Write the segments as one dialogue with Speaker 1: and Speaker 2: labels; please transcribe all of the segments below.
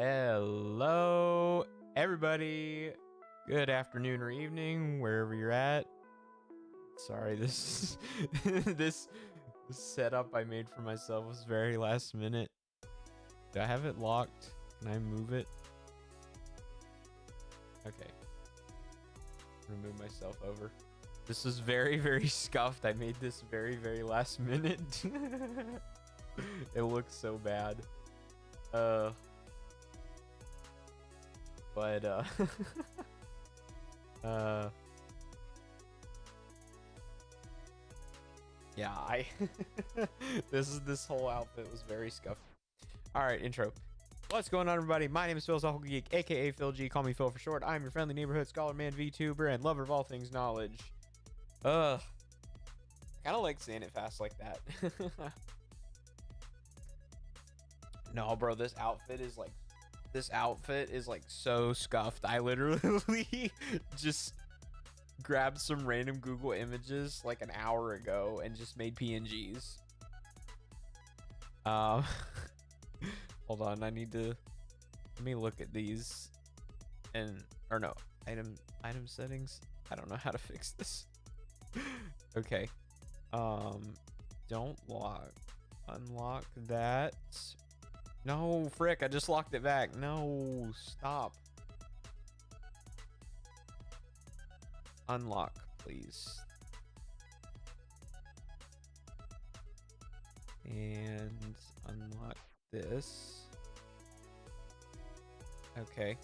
Speaker 1: Hello, everybody. Good afternoon or evening, wherever you're at. Sorry, this this setup I made for myself was very last minute. Do I have it locked? Can I move it? Okay. Remove myself over. This is very, very scuffed. I made this very, very last minute. It looks so bad. But yeah, this whole outfit was very scuffed. All right, intro. What's going on, everybody? My name is Phil Soulful Geek, aka Phil G. Call me Phil for short. I'm your friendly neighborhood scholar man, VTuber, and lover of all things knowledge. I kind of like saying it fast like that. No, bro, this outfit is like so scuffed. I literally just grabbed some random Google images like an hour ago and just made PNGs. Hold on, let me look at these item settings. I don't know how to fix this. Okay. Don't unlock that. No, frick, I just locked it back. No, stop. Unlock, please. And unlock this. Okay.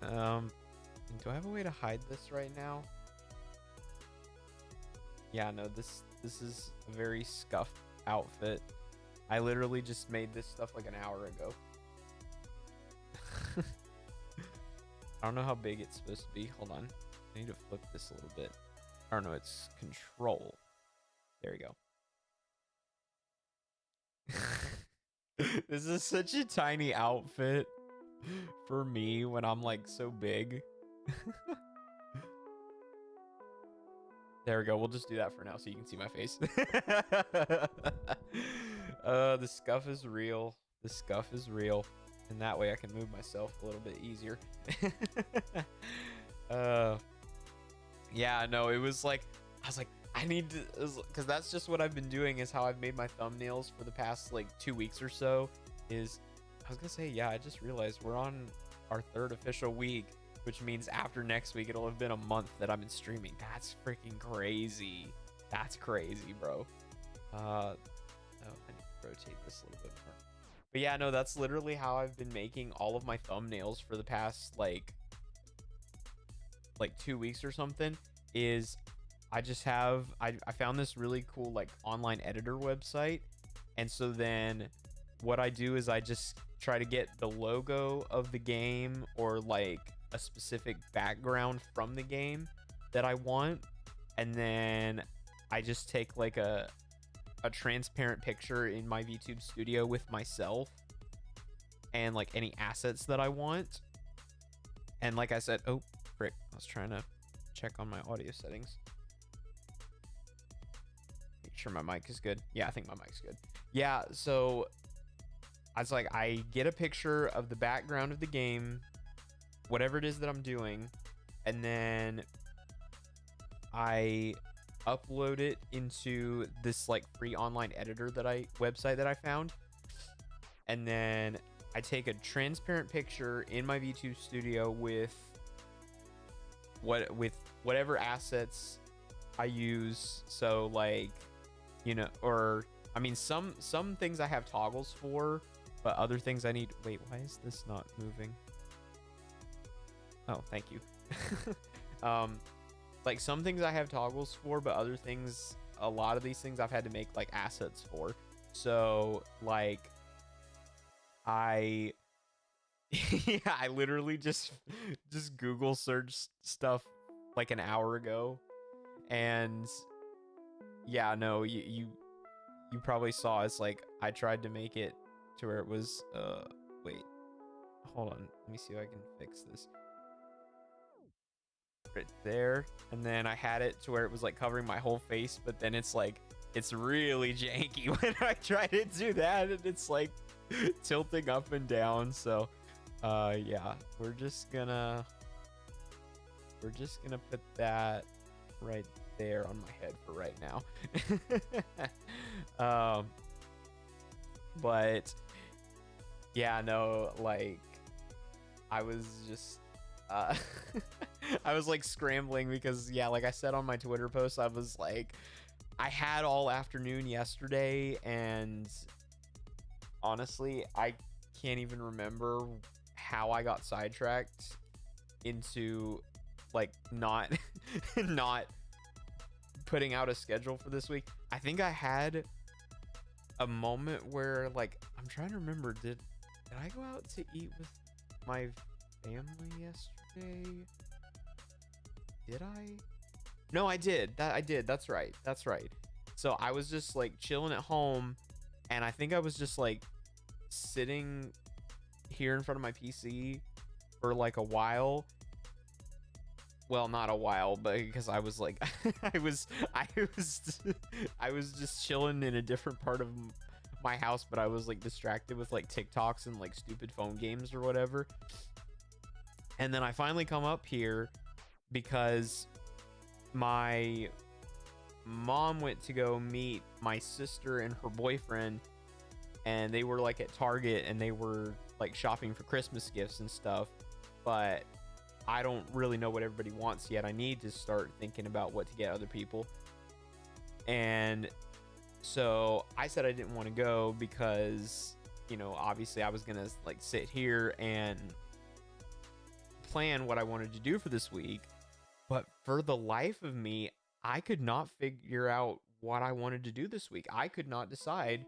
Speaker 1: Do I have a way to hide this right now? Yeah, no, this is a very scuffed outfit. I literally just made this stuff like an hour ago. I don't know how big it's supposed to be. Hold on. I need to flip this a little bit. I don't know, it's control. There we go. This is such a tiny outfit for me when I'm like so big. There we go. We'll just do that for now so you can see my face. The scuff is real. The scuff is real. And that way I can move myself a little bit easier. Yeah, no, it was like, I was like, I need to, because that's just what I've been doing, is how I've made my thumbnails for the past like 2 weeks or so. I was gonna say, yeah, I just realized we're on our 3rd official week, which means after next week it'll have been a month that I've been streaming. That's freaking crazy. That's crazy, bro. Oh, I need to rotate this a little bit more. But yeah, no, that's literally how I've been making all of my thumbnails for the past like 2 weeks or something. Is I found this really cool like online editor website, and so then what I do is I just try to get the logo of the game or like a specific background from the game that I want, and then I just take like a transparent picture in my VTube studio with myself and like any assets that I want. And like I said, oh frick, I was trying to check on my audio settings, make sure my mic is good. Yeah, I think my mic's good. Yeah, so I was like, I get a picture of the background of the game, whatever it is that I'm doing, and then I upload it into this like free online editor website that I found, and then I take a transparent picture in my VTube studio with whatever assets I use. So like, you know, or I mean, some things I have toggles for, but other things I need. Wait, why is this not moving? Oh, thank you. Like some things I have toggles for, but other things, a lot of these things I've had to make like assets for. So like I literally just Google searched stuff like an hour ago, and yeah, no, you probably saw, it's like I tried to make it to where it was wait, hold on, let me see if I can fix this. Right there, and then I had it to where it was like covering my whole face, but then it's like it's really janky when I try to do that, and it's like tilting up and down. So yeah, we're just gonna put that right there on my head for right now. But yeah, no, like I was just I was like scrambling because, yeah, like I said on my Twitter post, I was like, I had all afternoon yesterday, and honestly, I can't even remember how I got sidetracked into like not not putting out a schedule for this week. I think I had a moment where, like, I'm trying to remember, did I go out to eat with my family yesterday? Did I? No, I did. That's right. So I was just like chilling at home, and I think I was just like sitting here in front of my PC for like a while. Well, not a while, but because I was like I was just chilling in a different part of my house, but I was like distracted with like TikToks and like stupid phone games or whatever. And then I finally come up here because my mom went to go meet my sister and her boyfriend, and they were like at Target, and they were like shopping for Christmas gifts and stuff. But I don't really know what everybody wants yet. I need to start thinking about what to get other people. And so I said I didn't want to go because, you know, obviously I was going to like sit here and plan what I wanted to do for this week. But for the life of me, I could not figure out what I wanted to do this week. I could not decide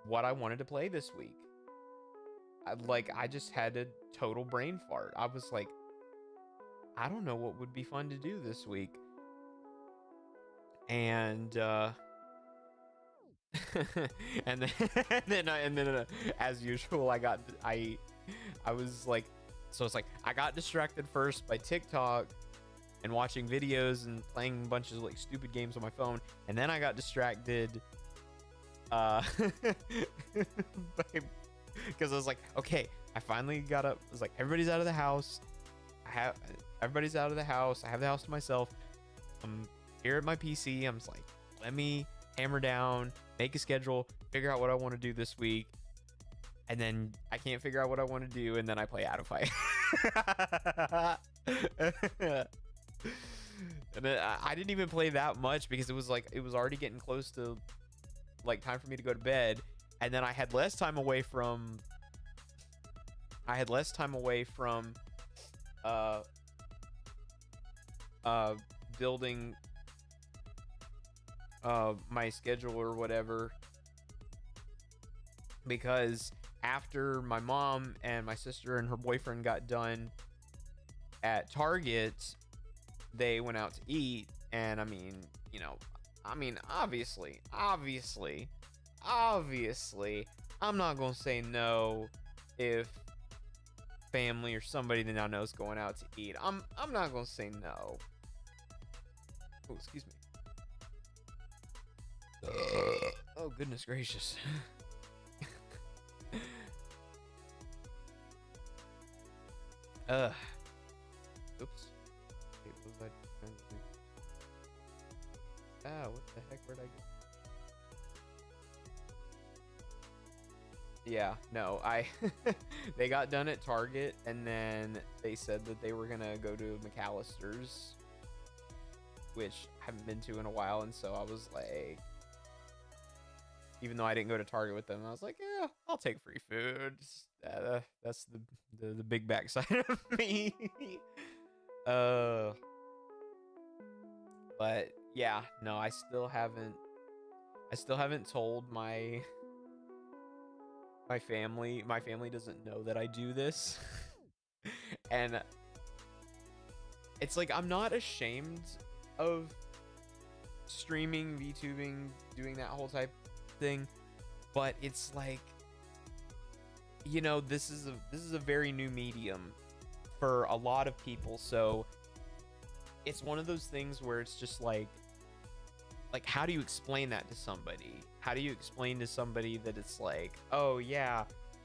Speaker 1: what I wanted to play this week. I just had a total brain fart. I was like, I don't know what would be fun to do this week. And and then as usual, I was like, so it's like I got distracted first by TikTok and watching videos and playing a bunch of like stupid games on my phone, and then I got distracted because I was like, okay, I finally got up. I was like, everybody's out of the house. Everybody's out of the house. I have the house to myself. I'm here at my PC. I'm just like, let me hammer down, make a schedule, figure out what I want to do this week. And then I can't figure out what I want to do, and then I play Adify. And then I didn't even play that much because it was already getting close to like time for me to go to bed. And then I had less time away from building my schedule or whatever, because after my mom and my sister and her boyfriend got done at Target, they went out to eat. And I mean, obviously, I'm not gonna say no if family or somebody that I know is going out to eat. I'm not gonna say no. Oh, excuse me. Oh, goodness gracious. Oops. Wait, what was I trying to do? Ah, what the heck? Where'd I go? Yeah, no, they got done at Target, and then they said that they were gonna go to McAllister's, which I haven't been to in a while. And so I was like, even though I didn't go to Target with them, I was like, yeah, I'll take free food. That's the big backside of me. But yeah, no, I still haven't told my family. My family doesn't know that I do this. And it's like, I'm not ashamed of streaming, VTubing, doing that whole type thing, but it's like, this is a very new medium for a lot of people. So it's one of those things where it's just like, like, how do you explain that to somebody? How do you explain to somebody that it's like, oh yeah,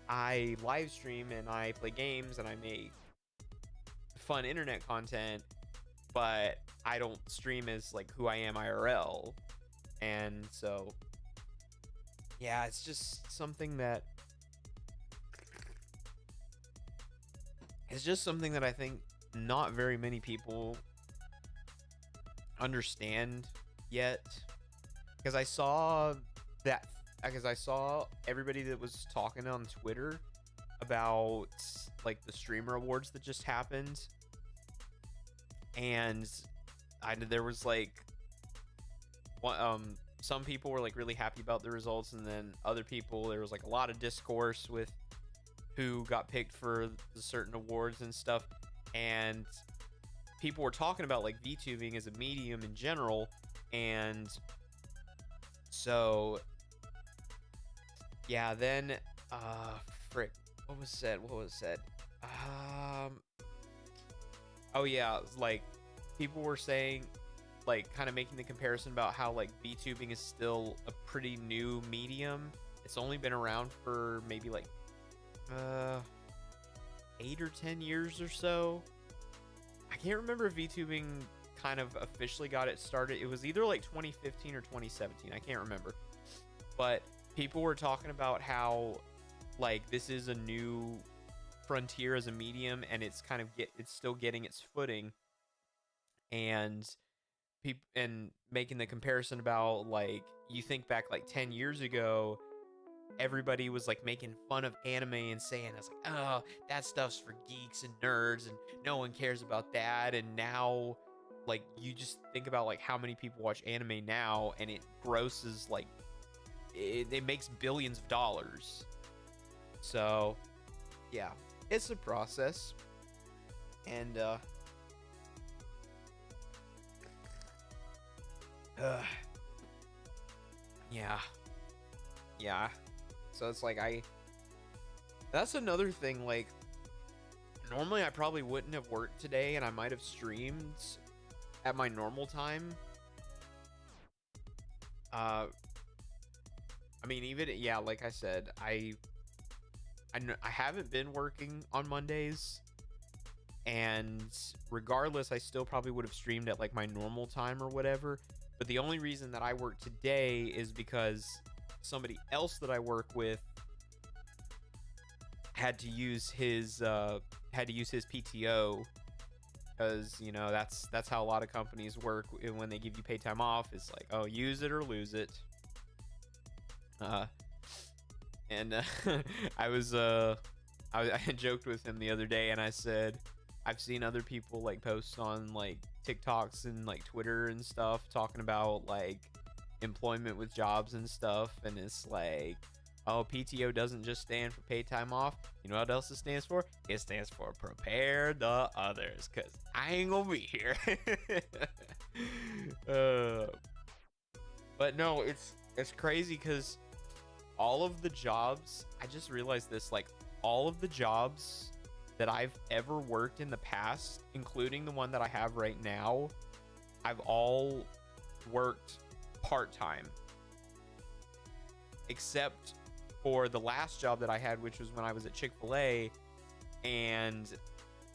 Speaker 1: I live stream and I play games and I make fun internet content, but I don't stream as like who I am IRL. And so yeah, it's just something that I think not very many people understand yet, because I saw everybody that was talking on Twitter about like the streamer awards that just happened, and there was like some people were like really happy about the results, and then other people, there was like a lot of discourse with who got picked for the certain awards and stuff, and people were talking about like VTubing as a medium in general. And so yeah, then frick, what was said oh yeah, like people were saying, like kind of making the comparison about how like VTubing is still a pretty new medium. It's only been around for maybe like 8 or 10 years or so. I can't remember if VTubing kind of officially got it started. It was either like 2015 or 2017. I can't remember. But people were talking about how like this is a new frontier as a medium, and it's kind of it's still getting its footing. And making the comparison about like, you think back like 10 years ago, everybody was like making fun of anime and saying, I was like, oh, that stuff's for geeks and nerds and no one cares about that. And now like you just think about like how many people watch anime now, and it grosses like it makes billions of dollars. So yeah, it's a process. And yeah, so it's like that's another thing. Like normally I probably wouldn't have worked today, and I might have streamed at my normal time. I mean, even yeah, like I said, I haven't been working on Mondays, and regardless, I still probably would have streamed at like my normal time or whatever. But the only reason that I work today is because somebody else that I work with had to use his PTO, because you know that's how a lot of companies work when they give you paid time off. It's like, oh, use it or lose it. I had joked with him the other day, and I said, I've seen other people like post on like TikToks and like Twitter and stuff talking about like employment with jobs and stuff, and it's like, oh, PTO doesn't just stand for paid time off. You know what else it stands for? It stands for prepare the others, because I ain't gonna be here. But no, it's crazy because all of the jobs, I just realized this, like all of the jobs that I've ever worked in the past, including the one that I have right now, I've all worked part-time, except for the last job that I had, which was when I was at Chick-fil-A, and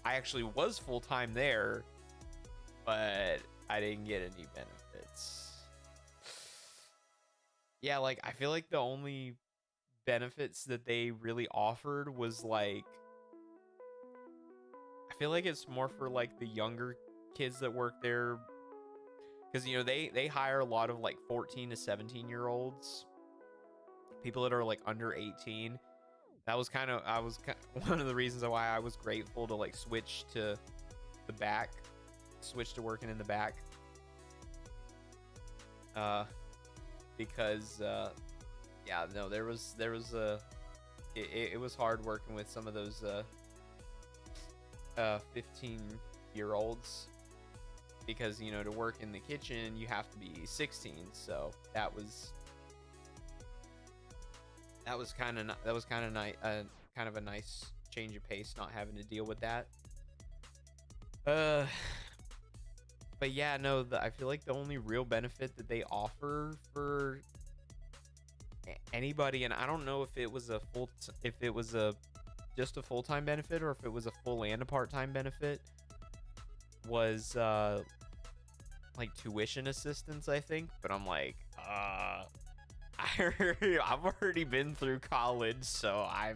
Speaker 1: I actually was full-time there, but I didn't get any benefits. Yeah, like I feel like the only benefits that they really offered was like, I feel like it's more for like the younger kids that work there, because you know they hire a lot of like 14 to 17-year-olds, people that are like under 18. That was kind of one of the reasons why I was grateful to like switch to working in the back, because yeah, no, there was it was hard working with some of those 15-year-olds, because you know, to work in the kitchen you have to be 16. So that was kind of nice, kind of a nice change of pace, not having to deal with that. But but yeah, no, I feel like the only real benefit that they offer for anybody, and I don't know if it was a if it was a just a full-time benefit or if it was a full and a part-time benefit, was like tuition assistance, I think. But I'm like, I've already been through college, so I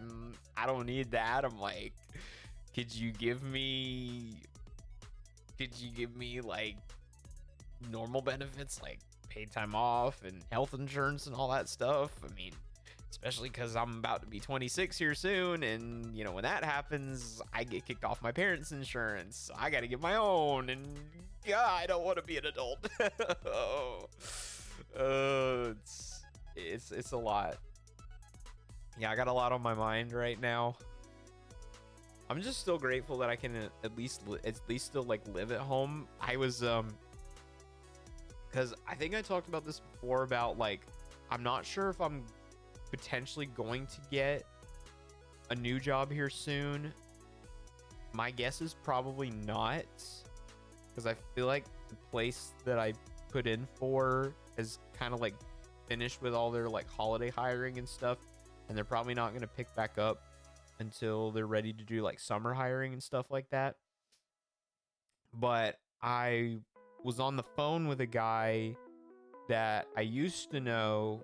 Speaker 1: don't need that. I'm like, could you give me like normal benefits, like paid time off and health insurance and all that stuff? I mean, especially because I'm about to be 26 here soon, and you know, when that happens, I get kicked off my parents' insurance, so I got to get my own, and yeah, I don't want to be an adult. It's a lot. Yeah, I got a lot on my mind right now. I'm just still grateful that I can at least still like live at home. I was because I think I talked about this before about like, I'm not sure if I'm potentially going to get a new job here soon. My guess is probably not, because I feel like the place that I put in for is kind of like finished with all their like holiday hiring and stuff, and they're probably not going to pick back up until they're ready to do like summer hiring and stuff like that. But I was on the phone with a guy that I used to know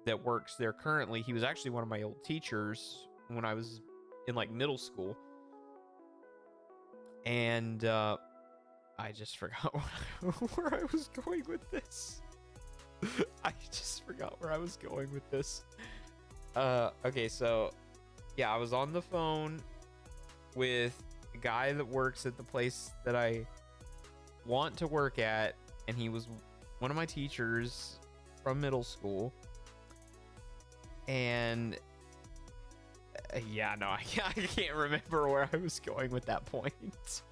Speaker 1: that works there currently. He was actually one of my old teachers when I was in like middle school. And I just forgot where I was going with this. I just forgot where I was going with this. Okay, so yeah, I was on the phone with a guy that works at the place that I want to work at, and he was one of my teachers from middle school. And yeah, no, I can't remember where I was going with that point.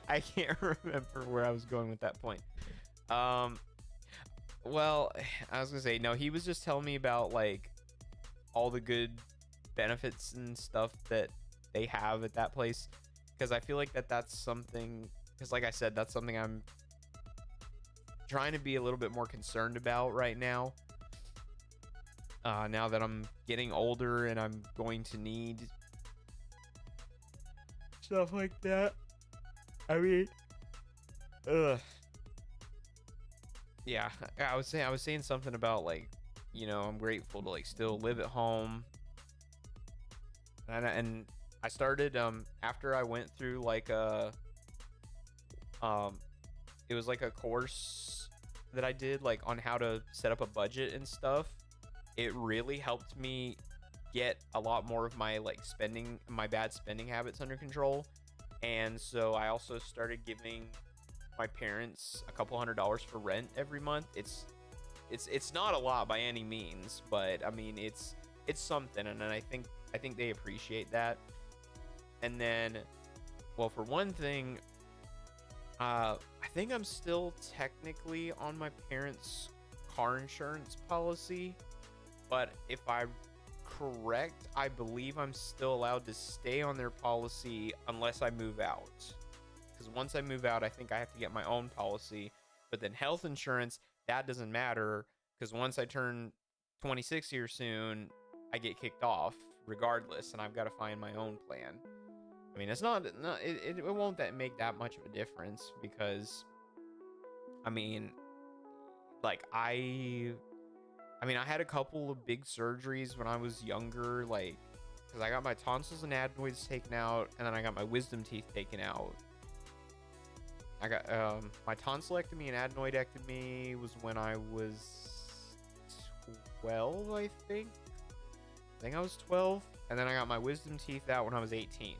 Speaker 1: I can't remember where I was going with that point. Well, I was gonna say, no, he was just telling me about like all the good benefits and stuff that they have at that place, because I feel like that's something, because like I said, that's something I'm trying to be a little bit more concerned about right now. Now that I'm getting older and I'm going to need stuff like that. I mean, yeah, I was saying something about like, you know, I'm grateful to like still live at home. And I started after I went through like a it was like a course that I did like on how to set up a budget and stuff. It really helped me get a lot more of my like my bad spending habits under control. And so I also started giving my parents a couple $100s for rent every month. It's not a lot by any means, but I mean it's something, and I think they appreciate that. And then, well, for one thing, I think I'm still technically on my parents' car insurance policy, but if I'm correct, I believe I'm still allowed to stay on their policy unless I move out. Because once I move out, I think I have to get my own policy. But then health insurance, that doesn't matter, because once I turn 26 here soon, I get kicked off regardless, and I've got to find my own plan. I mean, it won't make that much of a difference, because I mean, like I had a couple of big surgeries when I was younger, like, because I got my tonsils and adenoids taken out, and then I got my wisdom teeth taken out. I got my tonsillectomy and adenoidectomy was when I was 12, I think. I think I was 12, and then I got my wisdom teeth out when I was 18.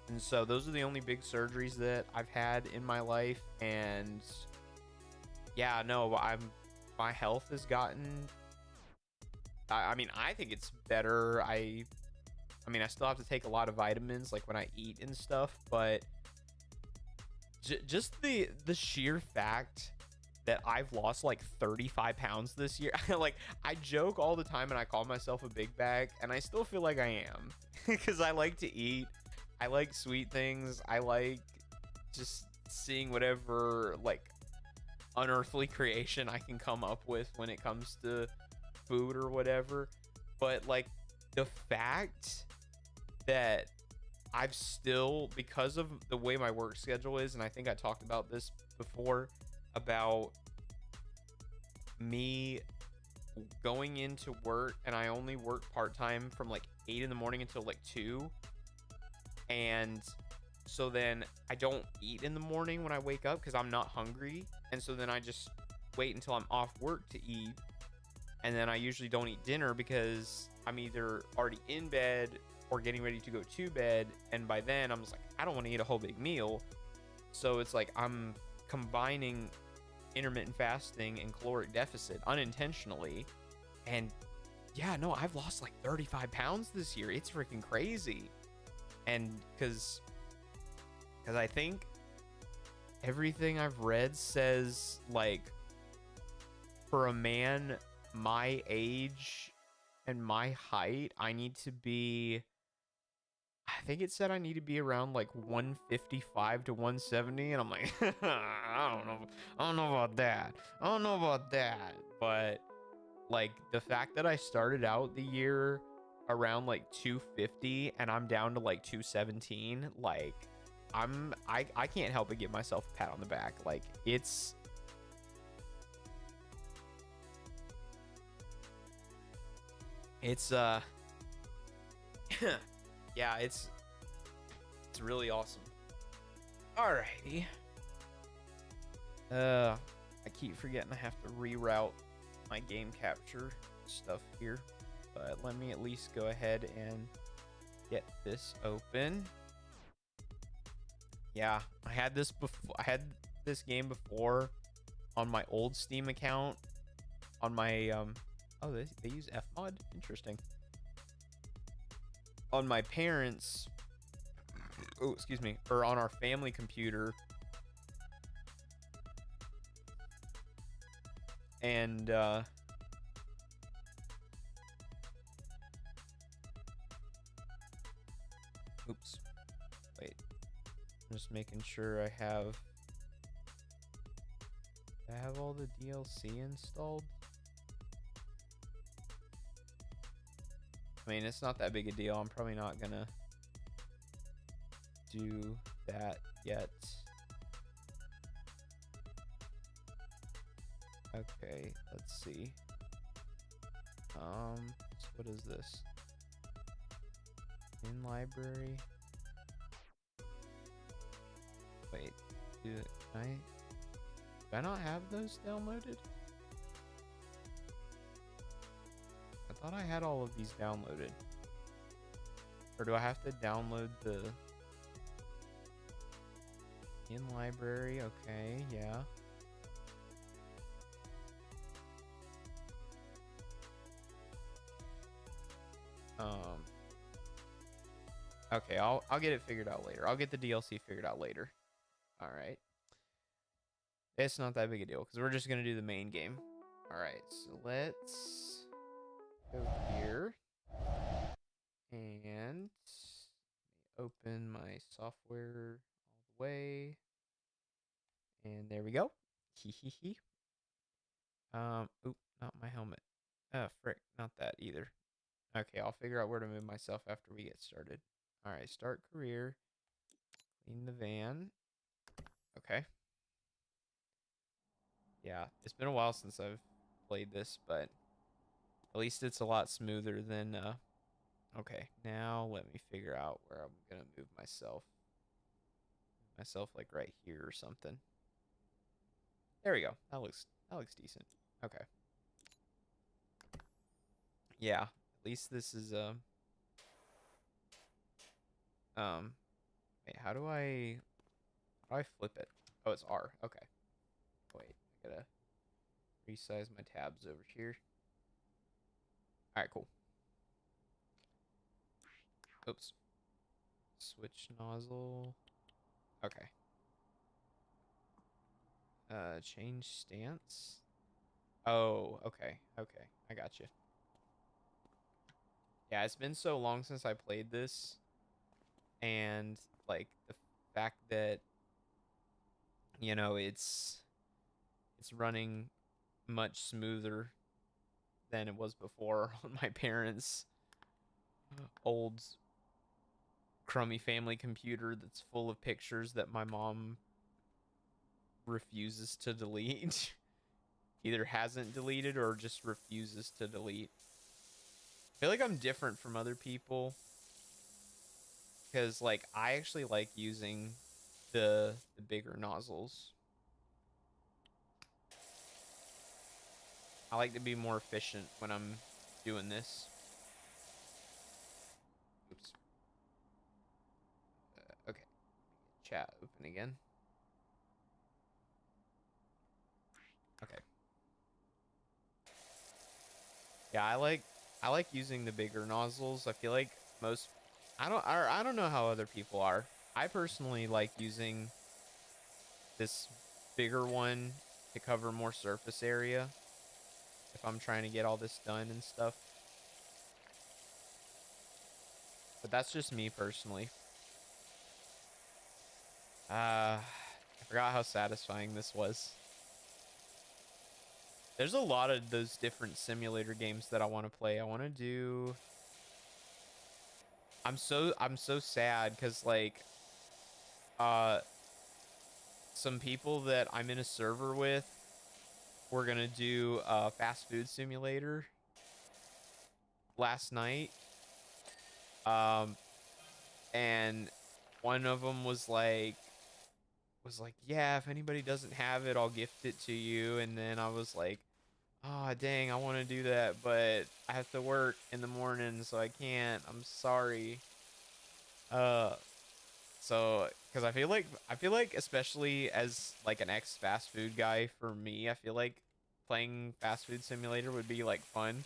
Speaker 1: And so those are the only big surgeries that I've had in my life. And yeah, no, my health has gotten, I mean, I think it's better. I mean, I still have to take a lot of vitamins, like when I eat and stuff, but just the sheer fact that I've lost like 35 pounds this year. Like, I joke all the time and I call myself a big bag, and I still feel like I am, because I like to eat. I like sweet things. I like just seeing whatever like unearthly creation I can come up with when it comes to food or whatever. But like the fact that I've still, because of the way my work schedule is, and I think I talked about this before, about me going into work and I only work part-time from like 8 in the morning until like 2. And so then I don't eat in the morning when I wake up because I'm not hungry. And so then I just wait until I'm off work to eat. And then I usually don't eat dinner because I'm either already in bed or getting ready to go to bed. And by then I'm just like, I don't want to eat a whole big meal. So it's like I'm combining intermittent fasting and caloric deficit unintentionally. And yeah, no, I've lost like 35 pounds this year. It's freaking crazy. And because I think everything I've read says, like, for a man my age and my height, I need to be, I think it said I need to be around like 155 to 170. And I'm like, I don't know. I don't know about that. I don't know about that. But like the fact that I started out the year around like 250 and I'm down to like 217, like I can't help but give myself a pat on the back. Like it's yeah, it's really awesome. Alrighty. I keep forgetting I have to reroute my game capture stuff here, but let me at least go ahead and get this open. Yeah, I had this before. I had this game before on my old Steam account. On my oh, they use Fmod. Interesting. On my parents', oh, excuse me, or on our family computer, and oops, wait, I'm just making sure I have all the DLC installed. I mean, it's not that big a deal. I'm probably not gonna do that yet. Okay, let's see. So what is this? In library. Wait, do I not have those downloaded? I thought I had all of these downloaded. Or do I have to download the in library? Okay, yeah. Okay, I'll get it figured out later. I'll get the DLC figured out later. All right. It's not that big a deal because we're just gonna do the main game. All right, so let's go here and open my software all the way, and there we go. Hee hee hee. Oop, not my helmet. Frick, not that either. Okay, I'll figure out where to move myself after we get started. All right, start career. Clean the van. Okay. Yeah, it's been a while since I've played this, but at least it's a lot smoother than okay, now let me figure out where I'm gonna move myself. Move myself like right here or something. There we go. That looks decent. Okay. Yeah, at least this is wait, how do I flip it? Oh, it's R. Okay. Wait, I gotta resize my tabs over here. Alright, cool. Oops. Switch nozzle. Okay. Change stance. Oh, okay. Okay. I got you. Yeah, it's been so long since I played this. And, like, the fact that you know, it's running much smoother than it was before on my parents' old crummy family computer that's full of pictures that my mom refuses to delete. Either hasn't deleted or just refuses to delete. I feel like I'm different from other people because like I actually like using the bigger nozzles. I like to be more efficient when I'm doing this. Oops. Okay. Chat open again. Okay. Yeah, I like using the bigger nozzles. I feel like most I don't know how other people are. I personally like using this bigger one to cover more surface area if I'm trying to get all this done and stuff. But that's just me personally. I forgot how satisfying this was. There's a lot of those different simulator games that I want to play. I want to do I'm so sad cuz like uh some people that I'm in a server with were going to do a fast food simulator last night. Um and one of them was like, yeah, if anybody doesn't have it, I'll gift it to you. And then I was like, oh, dang, I want to do that, but I have to work in the morning, so I can't. I'm sorry. Uh, so, because I feel like, especially as like an ex fast food guy, for me, I feel like playing fast food simulator would be like fun.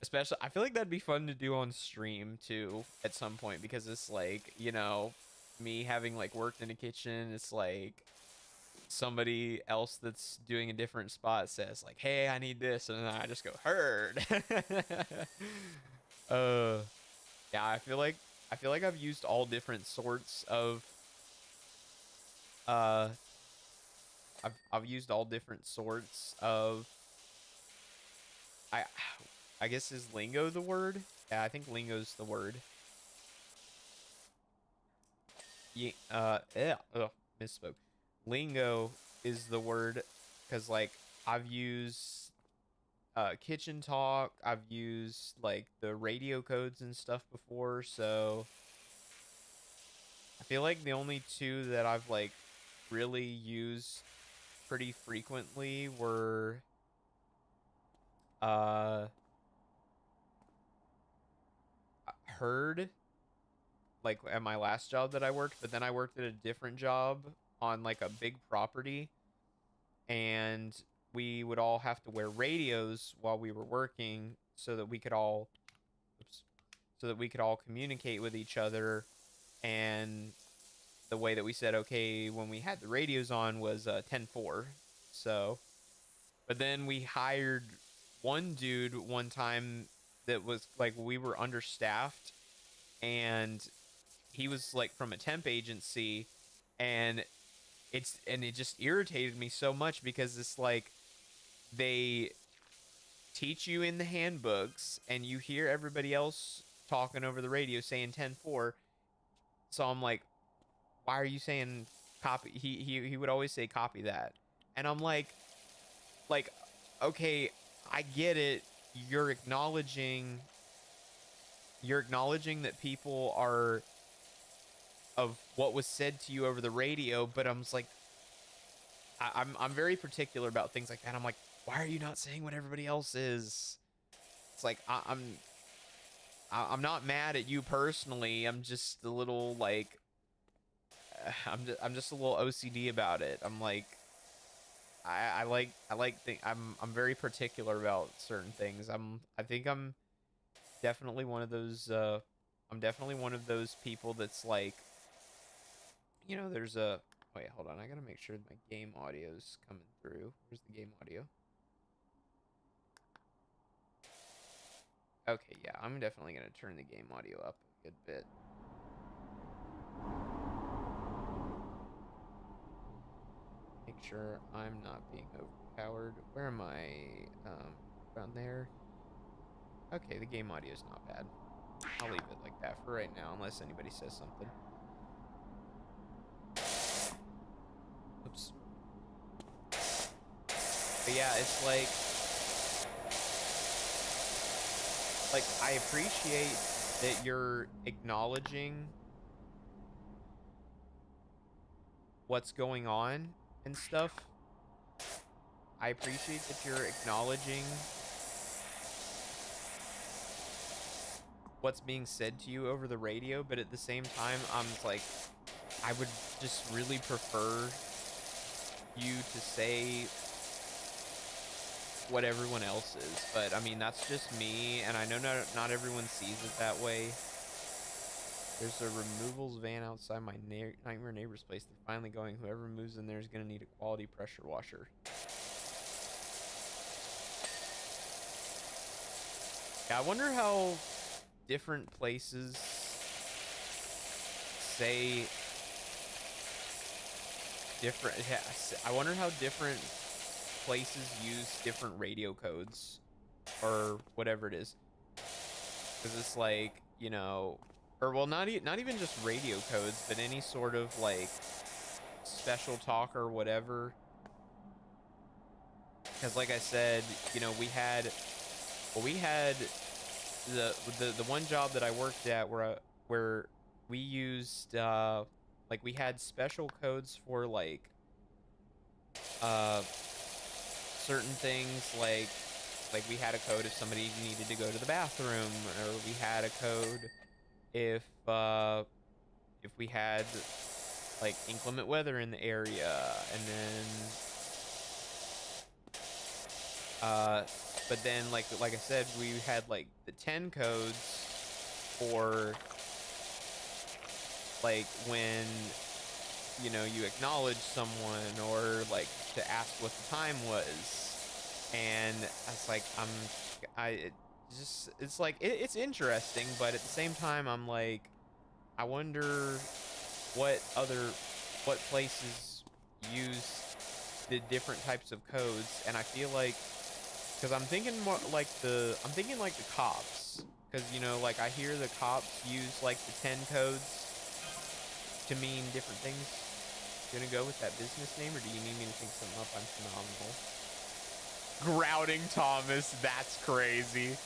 Speaker 1: Especially, I feel like that'd be fun to do on stream too at some point because it's like, you know, me having like worked in a kitchen, it's like somebody else that's doing a different spot says like, "Hey, I need this," and then I just go, "Heard." uh, yeah, I feel like I've used all different sorts of uh, I've used all different sorts of I I guess is lingo the word? Yeah, I think lingo's the word. Yeah, misspoke. Lingo is the word because like I've used kitchen talk, I've used like the radio codes and stuff before, so I feel like the only two that I've like really used pretty frequently were uh heard, like at my last job that I worked, but then I worked at a different job on like a big property, and we would all have to wear radios while we were working so that we could all oops, so that we could all communicate with each other. And the way that we said okay when we had the radios on was 10-4. So, but then we hired one dude one time that was like we were understaffed, and he was like from a temp agency, and it just irritated me so much because it's like they teach you in the handbooks and you hear everybody else talking over the radio saying 10-4. So I'm like, why are you saying copy? He would always say copy that. And I'm like, okay, I get it. You're acknowledging that people are of what was said to you over the radio, but I'm just like, I'm very particular about things like that. I'm like, why are you not saying what everybody else is? It's like I'm not mad at you personally. I'm just a little like I'm just a little OCD about it. I'm like I'm very particular about certain things. I think I'm definitely one of those I'm definitely one of those people that's like, you know, there's a wait, hold on. I got to make sure my game audio's coming through. Where's the game audio? Okay, yeah, I'm definitely going to turn the game audio up a good bit. sure I'm not being overpowered. Where am I? Around there. Okay, the game audio is not bad. I'll leave it like that for right now, unless anybody says something. Oops. But yeah, it's like I appreciate that you're acknowledging what's going on and stuff. I appreciate that you're acknowledging what's being said to you over the radio, but at the same time, I'm like, I would just really prefer you to say what everyone else is. But I mean, that's just me, and I know not everyone sees it that way. There's a removals van outside my nightmare neighbor's place. They're finally going. Whoever moves in there is going to need a quality pressure washer. Yeah, I wonder how different places say different. I wonder how different places use different radio codes or whatever it is. Because it's like, you know, or well, not even just radio codes, but any sort of like special talk or whatever. Because like I said, you know, we had the one job that I worked at where we used like we had special codes for like certain things, like we had a code if somebody needed to go to the bathroom, or we had a code if we had like inclement weather in the area, and then but then like I said, we had like the 10 codes for like when, you know, you acknowledge someone, or like to ask what the time was. And it's like it's like it's interesting, but at the same time I'm like, I wonder what places use the different types of codes. And I feel like, because I'm thinking more like the cops, because, you know, like I hear the cops use like the 10 codes to mean different things. You gonna go with that business name, or do you need me to think something up? I'm phenomenal. Grouting Thomas, that's crazy.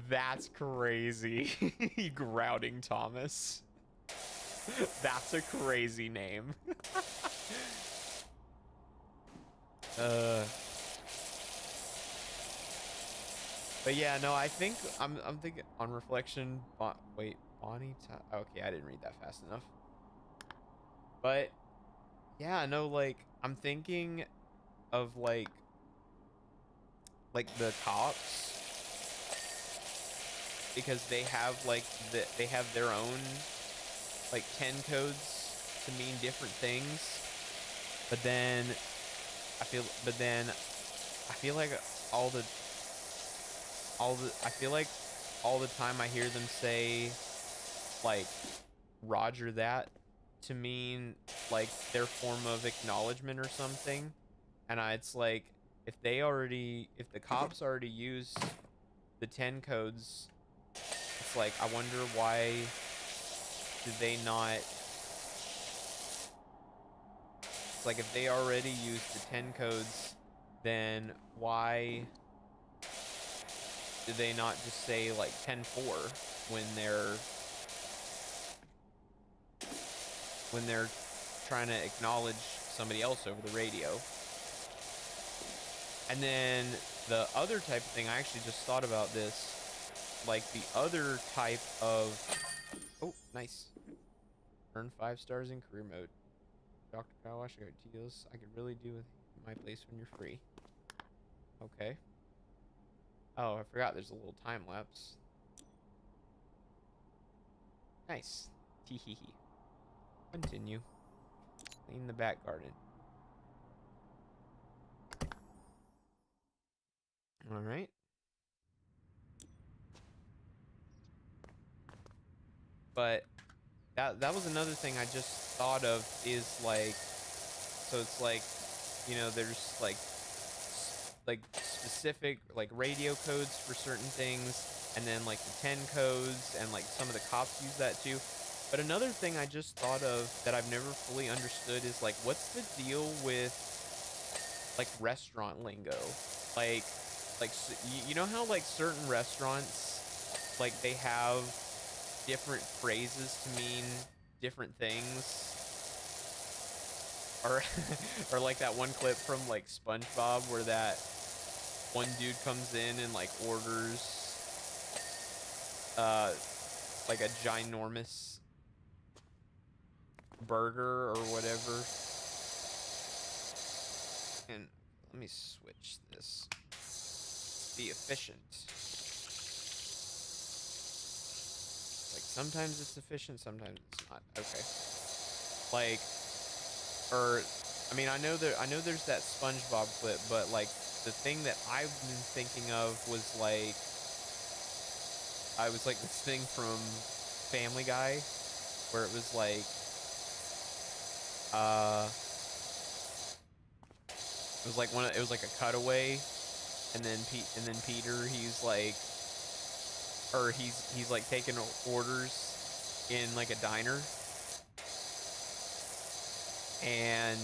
Speaker 1: That's crazy. Grouting Thomas. That's a crazy name. But yeah, no, I think I'm thinking on reflection. Wait, Bonnie. Okay, I didn't read that fast enough. But yeah, no, like I'm thinking of like the cops, because they have like they have their own like 10 codes to mean different things. But then I feel like all the time I hear them say like Roger that to mean like their form of acknowledgement or something. And it's like, if the cops already use the 10 codes, it's like, I wonder why do they not. It's like, if they already use the 10 codes, then why do they not just say like 10-4 when they're trying to acknowledge somebody else over the radio? And then the other type of thing, I actually just thought about this, like the other type of, oh, nice, earn 5 stars in career mode. Dr. POWERWASH, I got deals I could really do with my place when you're free. Okay. Oh, I forgot there's a little time lapse. Nice. Teehee. Continue. Clean the back garden. All right. But that was another thing I just thought of, is like, so it's like you know, there's like specific like radio codes for certain things, and then like the 10 codes, and like some of the cops use that too. But another thing I just thought of that I've never fully understood is like, what's the deal with like restaurant lingo? Like, you know how like certain restaurants, like they have different phrases to mean different things, or or like that one clip from like SpongeBob where that one dude comes in and like orders uh like a ginormous burger or whatever. And let me switch this. Be efficient. Like sometimes it's efficient, sometimes it's not. Okay. Like, or I mean, I know there's that SpongeBob clip, but like the thing that I've been thinking of was like, I was like this thing from Family Guy where it was like it was like it was like a cutaway, and then Peter, he's like, or he's like taking orders in like a diner, and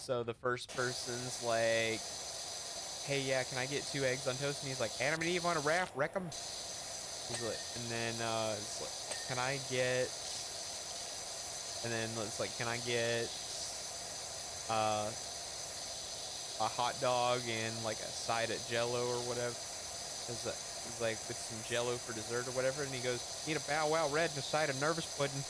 Speaker 1: so the first person's like, hey, yeah, can I get 2 eggs on toast? And he's like, Adam and Eve on a raft, wreck 'em. He's like, and then it's like, can I get, and then it's like, can I get a hot dog and like a side of Jello or whatever? He's like, with some Jello for dessert or whatever, and he goes, need a Bow Wow Red and a side of Nervous Pudding.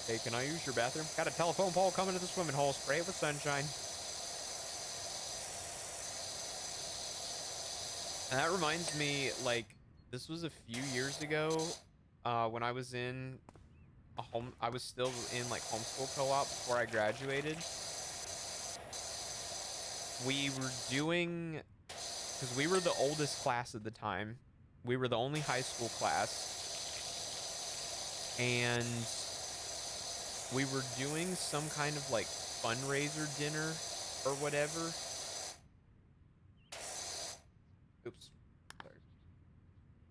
Speaker 1: Hey, can I use your bathroom? Got a telephone pole coming to the swimming hole. Spray it with sunshine. And that reminds me, like, this was a few years ago, when I was in I was still in like homeschool co-op before I graduated. We were doing, because we were the oldest class at the time. We were the only high school class. And we were doing some kind of like fundraiser dinner or whatever. Oops. Sorry.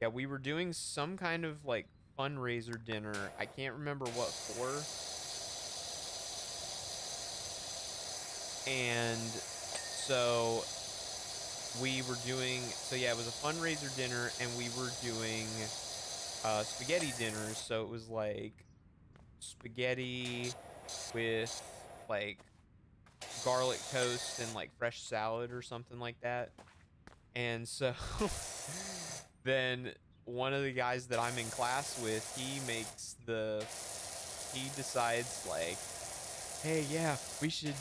Speaker 1: Yeah, we were doing some kind of like fundraiser dinner. I can't remember what for. And so we were doing, so yeah, it was a fundraiser dinner, and we were doing spaghetti dinners. So it was like spaghetti with like garlic toast and like fresh salad or something like that. And so then one of the guys that I'm in class with, he decides like, hey, yeah, we should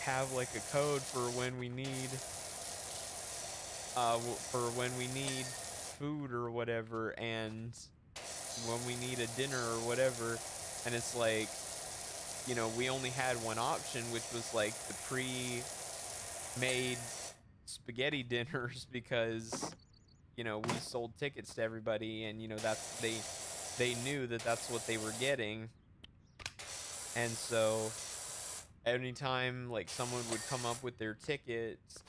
Speaker 1: have like a code for when we need food or whatever, and when we need a dinner or whatever. And it's like, you know, we only had one option, which was like the pre-made spaghetti dinners, because, you know, we sold tickets to everybody, and, you know, that's, they knew that that's what they were getting. And so anytime like someone would come up with their tickets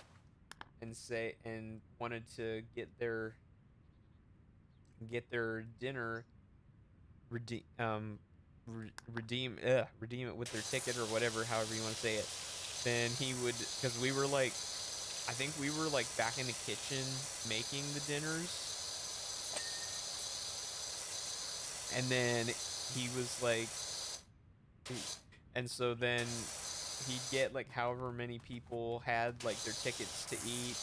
Speaker 1: and say, and wanted to get their dinner redeem it with their ticket or whatever, however you want to say it, then he would, because we were like, I think we were like back in the kitchen making the dinners, and then he was like, and so then he'd get like however many people had like their tickets to eat,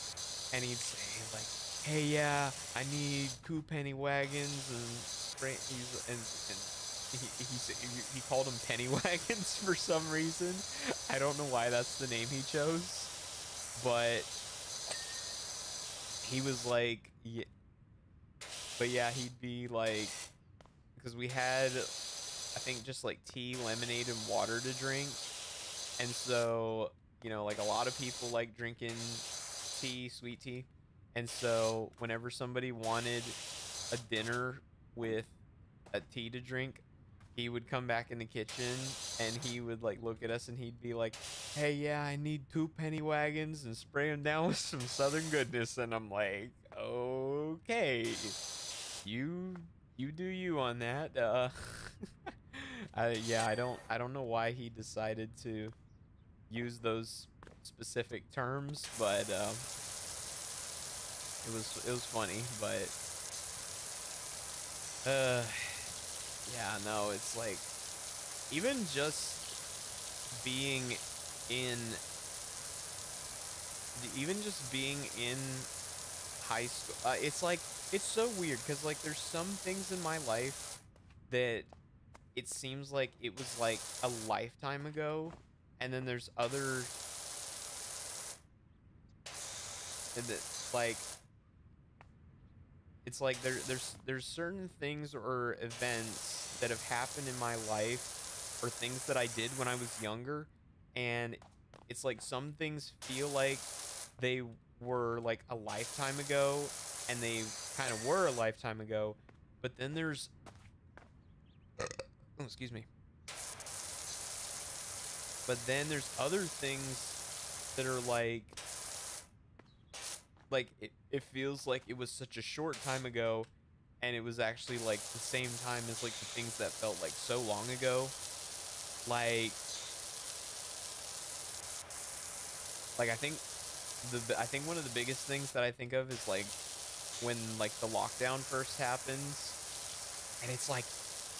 Speaker 1: and he'd say like, hey, yeah, I need coup penny wagons, and he called them penny wagons for some reason. I don't know why that's the name he chose, but he was like, yeah, but yeah, he'd be like, because we had, I think, just like tea, lemonade, and water to drink. And so, you know, like a lot of people like drinking tea, sweet tea. And so whenever somebody wanted a dinner with a tea to drink, he would come back in the kitchen and he would like look at us and he'd be like, "Hey, yeah, I need 2 penny wagons and spray them down with some Southern goodness." And I'm like, "Okay, you you do you on that." Yeah, I don't know why he decided to use those specific terms, but it was funny, but uh yeah, no, it's like even just being in even just being in high school, it's like it's so weird because like there's some things in my life that it seems like it was like a lifetime ago, and then there's other that like it's like there's certain things or events that have happened in my life or things that I did when I was younger, and it's like some things feel like they were like a lifetime ago, and they kind of were a lifetime ago, but then there's oh, excuse me, but then there's other things that are like it feels like it was such a short time ago, and it was actually like the same time as like the things that felt like so long ago. like like I think one of the biggest things that I think of is like when like the lockdown first happens, and it's like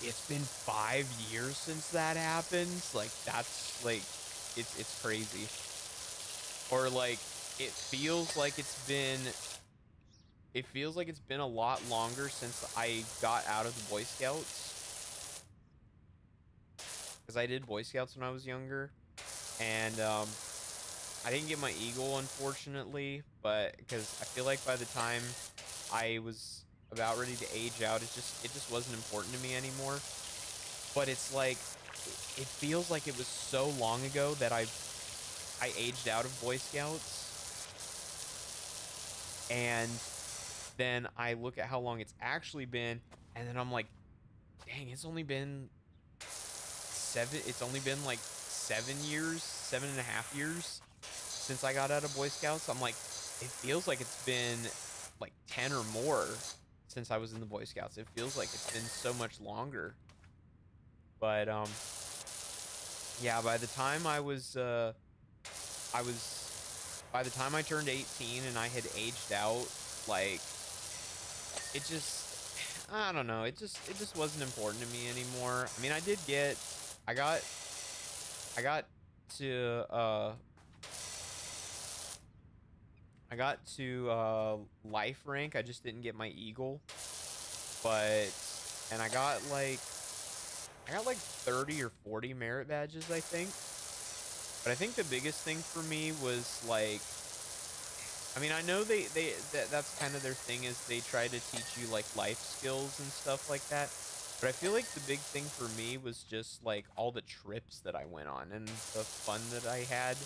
Speaker 1: it's been 5 years since that happened. Like that's like it's crazy. Or like it feels like it's been a lot longer since I got out of the Boy Scouts, because I did Boy Scouts when I was younger, and I didn't get my Eagle, unfortunately, but because I feel like by the time I was about ready to age out, it just wasn't important to me anymore. But it's like it feels like it was so long ago that I aged out of Boy Scouts, and then I look at how long it's actually been, and then I'm like, dang, it's only been like 7 years, 7.5 years since I got out of Boy Scouts. I'm like, it feels like it's been like 10 or more since I was in the Boy Scouts. It feels like it's been so much longer. But yeah, I was by the time I turned 18 and I had aged out, like it just I don't know, it just wasn't important to me anymore. I mean, I got I got to life rank. I just didn't get my Eagle. But and I got like 30 or 40 merit badges, I think. But I think the biggest thing for me was like, I mean, I know that's kind of their thing, is they try to teach you like life skills and stuff like that. But I feel like the big thing for me was just like all the trips that I went on and the fun that I had.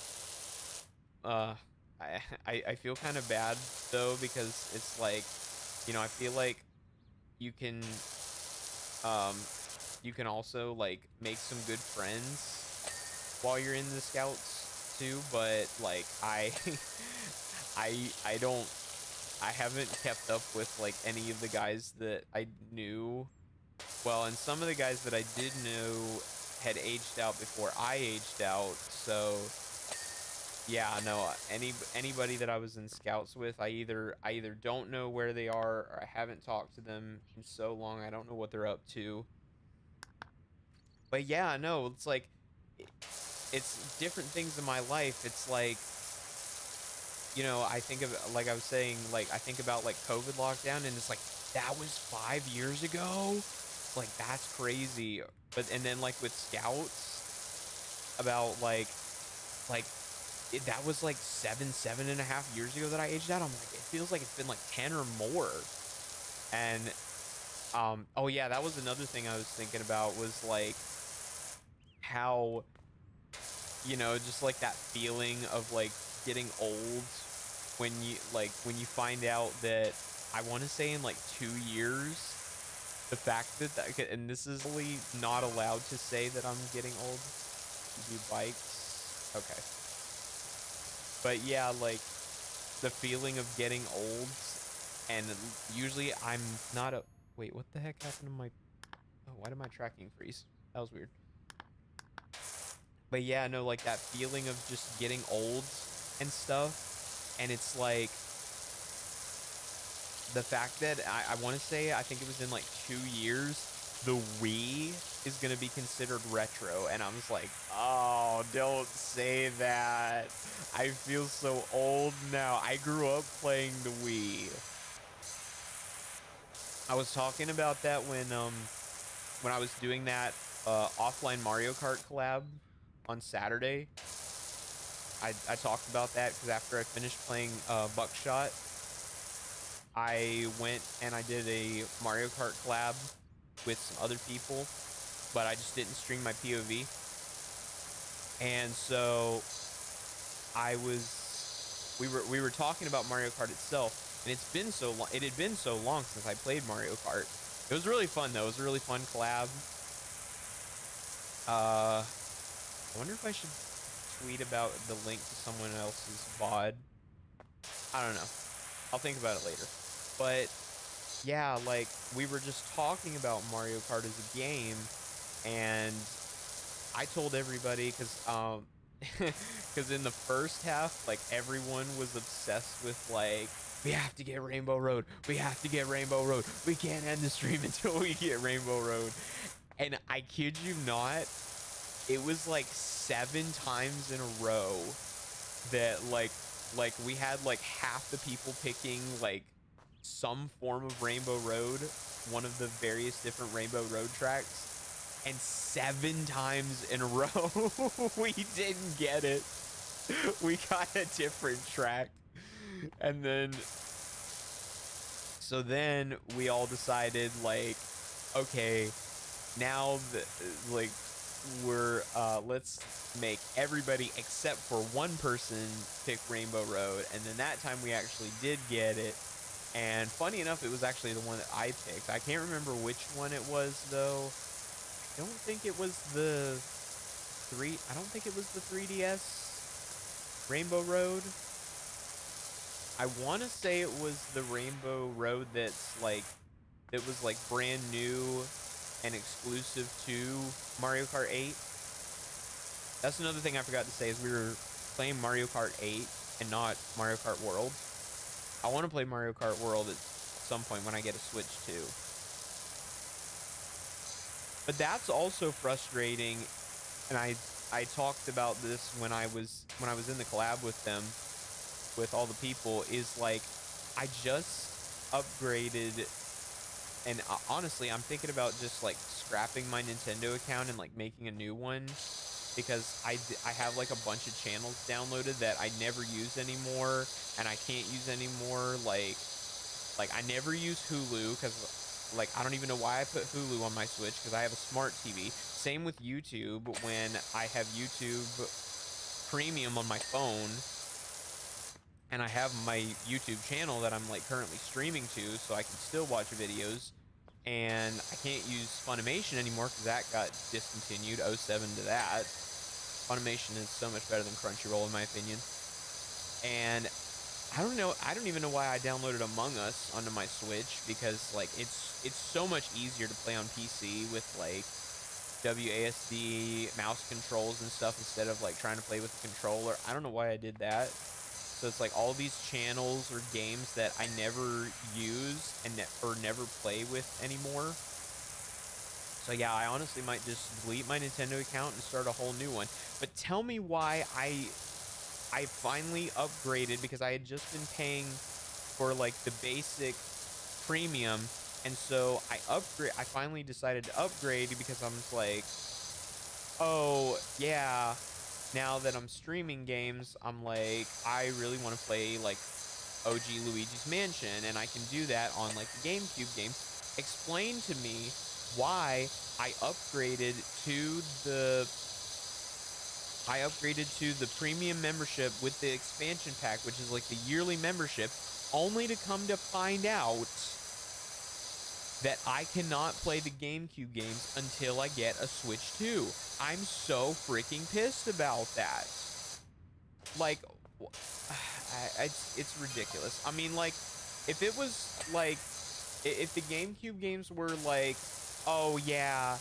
Speaker 1: Uh, I feel kind of bad though, because it's like, I feel like you can um you can also like make some good friends while you're in the scouts too, but like I don't I haven't kept up with like any of the guys that I knew. Well, and some of the guys that I did know had aged out before I aged out. So yeah, no, anybody that I was in scouts with, I either don't know where they are, or I haven't talked to them in so long I don't know what they're up to. But yeah, no, it's like it's different things in my life. It's like, I think of, like I was saying, like I think about like COVID lockdown, and it's like that was 5 years ago. Like that's crazy. But and then like with scouts, about like that was like 7.5 years ago that I aged out. I'm like, it feels like it's been like 10 or more. And oh yeah, that was another thing I was thinking about, was like how, just like that feeling of like getting old when you find out that, I want to say in like 2 years, The fact that, and this is really not allowed to say that I'm getting old. You do bikes. Okay. But yeah, like the feeling of getting old, and usually I'm not a, wait, what the heck happened to my, oh, why did my tracking freeze? That was weird. But yeah, no, like that feeling of just getting old and stuff. And it's like the fact that I want to say, I think it was in like 2 years, the Wii is going to be considered retro. And I was like, oh, don't say that. I feel so old now. I grew up playing the Wii. I was talking about that when I was doing that offline Mario Kart collab on Saturday. I talked about that because after I finished playing Buckshot, I went and I did a Mario Kart collab with some other people, but I just didn't stream my POV. And so we were talking about Mario Kart itself, and it's been so long. It had been so long since I played Mario Kart. It was really fun though. It was a really fun collab. I wonder if I should tweet about the link to someone else's VOD. I don't know. I'll think about it later. But yeah, like we were just talking about Mario Kart as a game, and I told everybody because in the first half, like everyone was obsessed with like, we have to get Rainbow Road. We have to get Rainbow Road. We can't end the stream until we get Rainbow Road. And I kid you not, it was like 7 times in a row that like we had like half the people picking like some form of Rainbow Road, one of the various different Rainbow Road tracks, and 7 times in a row we didn't get it. We got a different track. And then so then we all decided like, okay, now like we're let's make everybody except for one person pick Rainbow Road. And then that time we actually did get it. And funny enough, it was actually the one that I picked. I can't remember which one it was though. I don't think it was the 3DS Rainbow Road. I want to say it was the Rainbow Road that was like brand new and exclusive to Mario Kart 8. That's another thing I forgot to say is we were playing Mario Kart 8 and not Mario Kart World. I want to play Mario Kart World at some point when I get a Switch too. But that's also frustrating, and I talked about this when I was in the collab with them, with all the people, is like I just upgraded, and honestly I'm thinking about just like scrapping my Nintendo account and like making a new one, because I have like a bunch of channels downloaded that I never use anymore, and I can't use anymore. Like I never use Hulu because like I don't even know why I put Hulu on my Switch, because I have a smart TV. Same with YouTube, when I have YouTube Premium on my phone and I have my YouTube channel that I'm like currently streaming to, so I can still watch videos. And I can't use Funimation anymore because that got discontinued. 07 to that. Funimation is so much better than Crunchyroll in my opinion. And I don't even know why I downloaded Among Us onto my Switch, because like it's so much easier to play on PC with like WASD mouse controls and stuff instead of like trying to play with a controller. I don't know why I did that. So it's like all these channels or games that I never use and or never play with anymore. So yeah, I honestly might just delete my Nintendo account and start a whole new one. But tell me why I finally upgraded, because I had just been paying for like the basic premium, and so I finally decided to upgrade because I'm like, oh yeah, now that I'm streaming games, I'm like, I really want to play like OG Luigi's Mansion, and I can do that on like the GameCube game. Explain to me why I upgraded to the premium membership with the expansion pack, which is like the yearly membership, only to come to find out that I cannot play the GameCube games until I get a Switch 2. I'm so freaking pissed about that. Like, it's ridiculous. I mean, like, if it was like, if the GameCube games were like, oh yeah,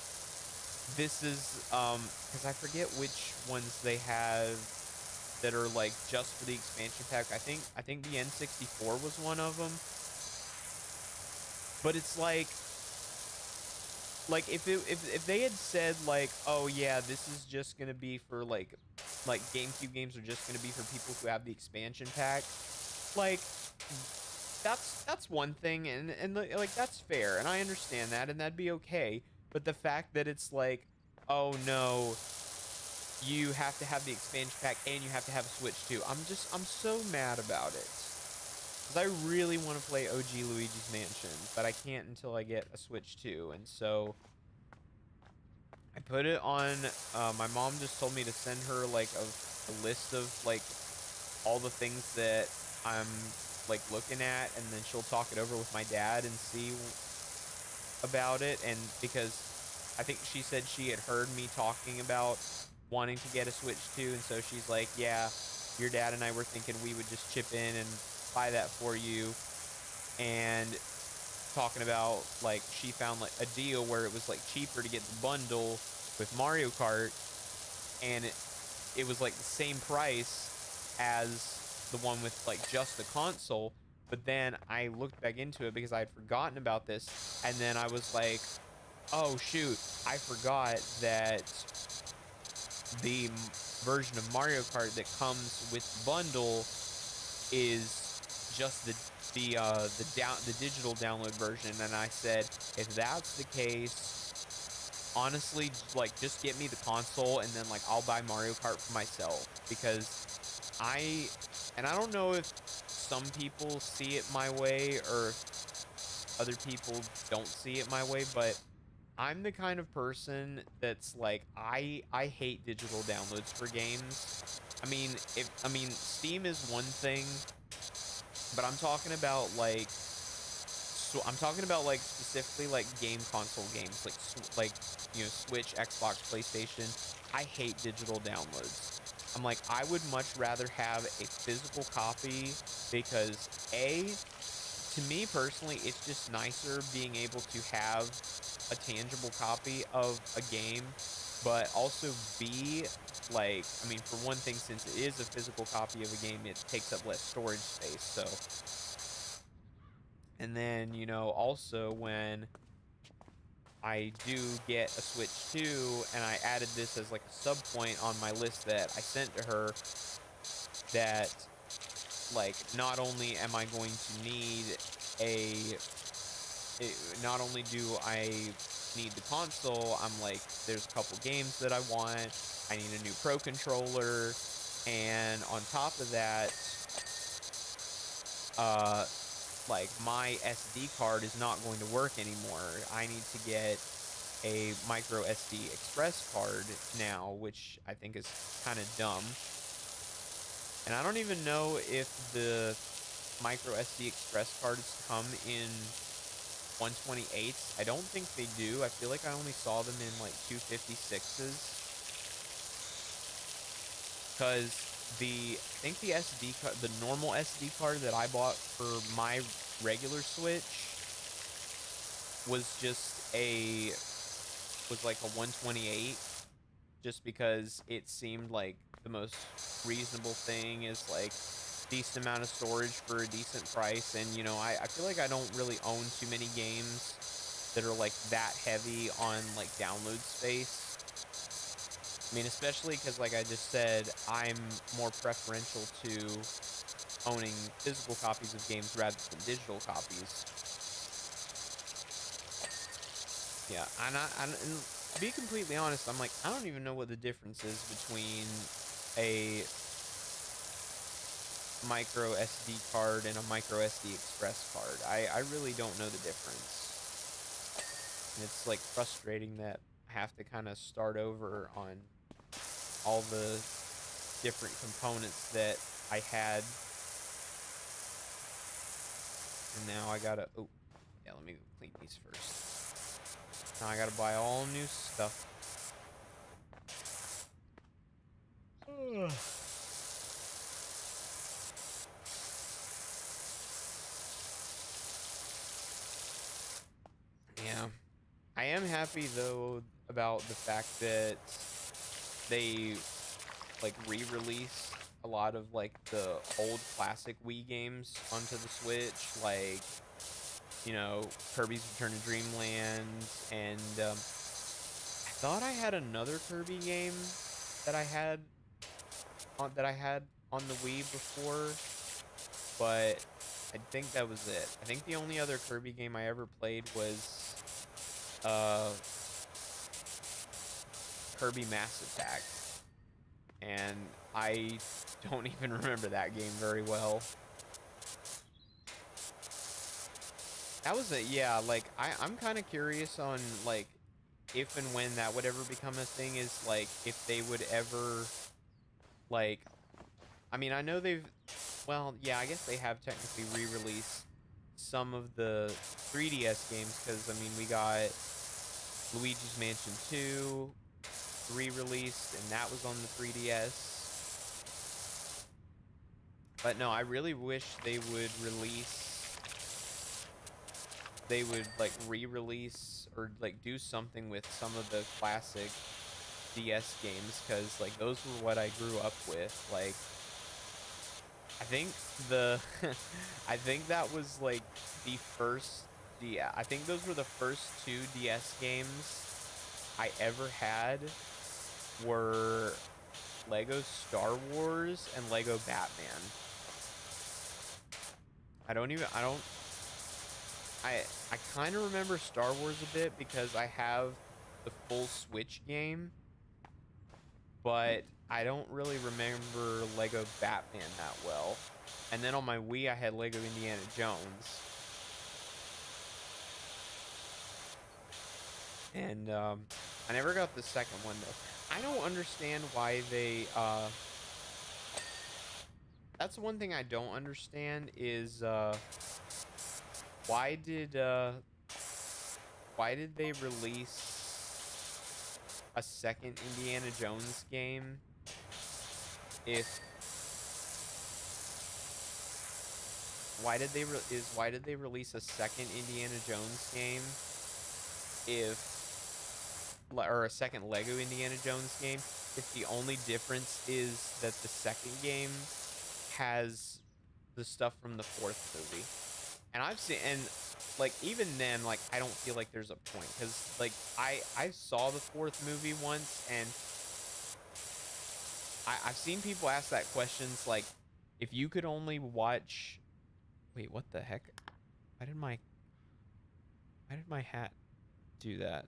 Speaker 1: this is because I forget which ones they have that are like just for the expansion pack. I think the N64 was one of them. But it's like if they had said like, oh yeah, this is just gonna be for like GameCube games are just gonna be for people who have the expansion pack, like that's one thing, and like that's fair, and I understand that, and that'd be okay. But the fact that it's like, oh no, you have to have the expansion pack and you have to have a Switch too. I'm so mad about it. Because I really want to play OG Luigi's Mansion, but I can't until I get a Switch 2. And so I put it on, my mom just told me to send her like a list of like all the things that I'm like looking at, and then she'll talk it over with my dad and see about it. And because I think she said she had heard me talking about wanting to get a Switch 2, and so she's like, yeah, your dad and I were thinking we would just chip in and buy that for you. And talking about like she found like a deal where it was like cheaper to get the bundle with Mario Kart, and it was like the same price as the one with like just the console. But then I looked back into it because I had forgotten about this, and then I was like, oh shoot, I forgot that the version of Mario Kart that comes with the bundle is just the digital download version. And I said, if that's the case, honestly, like just get me the console, and then like I'll buy Mario Kart for myself. Because I don't know if some people see it my way or if other people don't see it my way, but I'm the kind of person that's like, I hate digital downloads for games. I mean Steam is one thing, but I'm talking about like, so I'm talking about like specifically like game console games, like you know, Switch, Xbox, PlayStation. I hate digital downloads. I'm like, I would much rather have a physical copy, because to me personally, it's just nicer being able to have a tangible copy of a game, but also B, like, I mean, for one thing, since it is a physical copy of a game, it takes up less storage space, so. And then, you know, also when I do get a Switch 2, and I added this as like a sub point on my list that I sent to her, that like, not only am I going to need not only do I need the console, I'm like, there's a couple games that I want. I need a new Pro controller, and on top of that, like my SD card is not going to work anymore. I need to get a micro SD express card now, which I think is kind of dumb. And I don't even know if the micro SD express cards come in 128s. I don't think they do. I feel like I only saw them in like 256s. Because I think the SD card, the normal SD card that I bought for my regular Switch was was like a 128, just because it seemed like the most reasonable thing, is like decent amount of storage for a decent price. And you know, I feel like I don't really own too many games that are like that heavy on like download space. I mean, especially because, like I just said, I'm more preferential to owning physical copies of games rather than digital copies. Yeah, and to be completely honest, I'm like, I don't even know what the difference is between a micro SD card and a micro SD express card. I really don't know the difference. And it's like frustrating that I have to kind of start over on all the different components that I had. And now I gotta, oh, Yeah, let me go clean these first. Now I gotta buy all new stuff. Ugh. Yeah. I am happy though about the fact that they like re-released a lot of like the old classic Wii games onto the Switch, like, you know, Kirby's Return to Dreamland, and I thought I had another Kirby game that I had on the Wii before, but I think that was it. I think the only other Kirby game I ever played was Kirby Mass Attack, and I don't even remember that game very well. That was it. Yeah, like I'm kind of curious on like if and when that would ever become a thing, is like if they would ever like, I mean, I know they've, well, yeah, I guess they have technically re-released some of the 3DS games, because I mean we got Luigi's Mansion 2 re-released, and that was on the 3DS. But no, I really wish they would like re-release or like do something with some of the classic DS games, because like those were what I grew up with. Like I think the I think that was like the first, yeah, I think those were the first 2 DS games I ever had, were Lego Star Wars and Lego Batman. I kind of remember Star Wars a bit because I have the full Switch game, but I don't really remember Lego Batman that well. And then on my Wii, I had Lego Indiana Jones. And I never got the second one, though. I don't understand why they... that's one thing I don't understand is... why did they release a second Indiana Jones game if why did they release a second Indiana Jones game or a second Lego Indiana Jones game if the only difference is that the second game has the stuff from the 4th movie? And I've seen, and like even then, like I don't feel like there's a point, because like I saw the 4th movie once, and I've seen people ask that questions, like, if you could only watch, wait, what the heck? Why did my hat do that?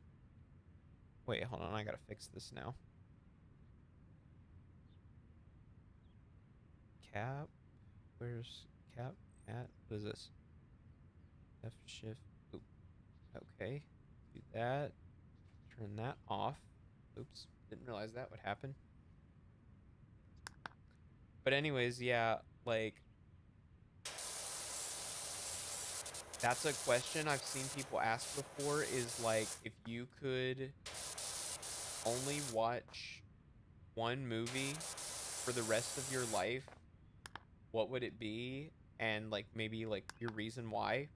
Speaker 1: Wait, hold on, I gotta fix this now. Cap, where's cap? Hat, what is this? F shift. Oop. Okay. Do that. Turn that off. Oops. Didn't realize that would happen. But anyways, yeah, like that's a question I've seen people ask before, is like if you could only watch one movie for the rest of your life, what would it be? And like maybe like your reason why.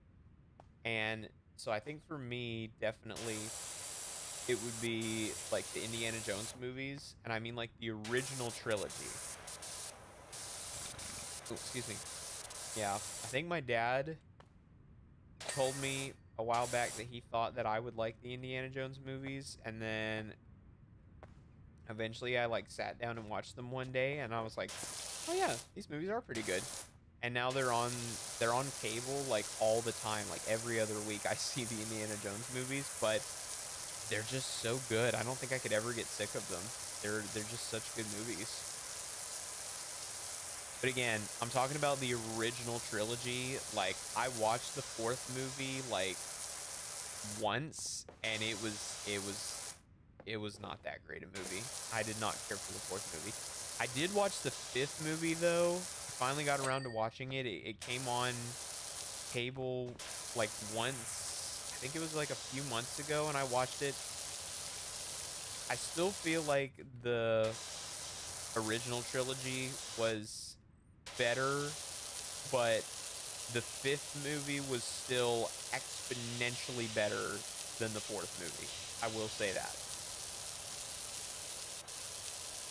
Speaker 1: And so I think for me, definitely, it would be like the Indiana Jones movies. And I mean like the original trilogy. Oh, excuse me. Yeah, I think my dad told me a while back that he thought that I would like the Indiana Jones movies. And then eventually I like sat down and watched them one day, and I was like, oh yeah, these movies are pretty good. And now they're on cable like all the time. Like every other week I see the Indiana Jones movies, but they're just so good. I don't think I could ever get sick of them. They're just such good movies. But again, I'm talking about the original trilogy. Like I watched the 4th movie like once, and it was not that great a movie. I did not care for the 4th movie. I did watch the 5th movie though. Finally got around to watching it. It came on cable like once think it was like a few months ago, and I watched it. I still feel like the original trilogy was better, but the fifth movie was still exponentially better than the fourth movie. I will say that.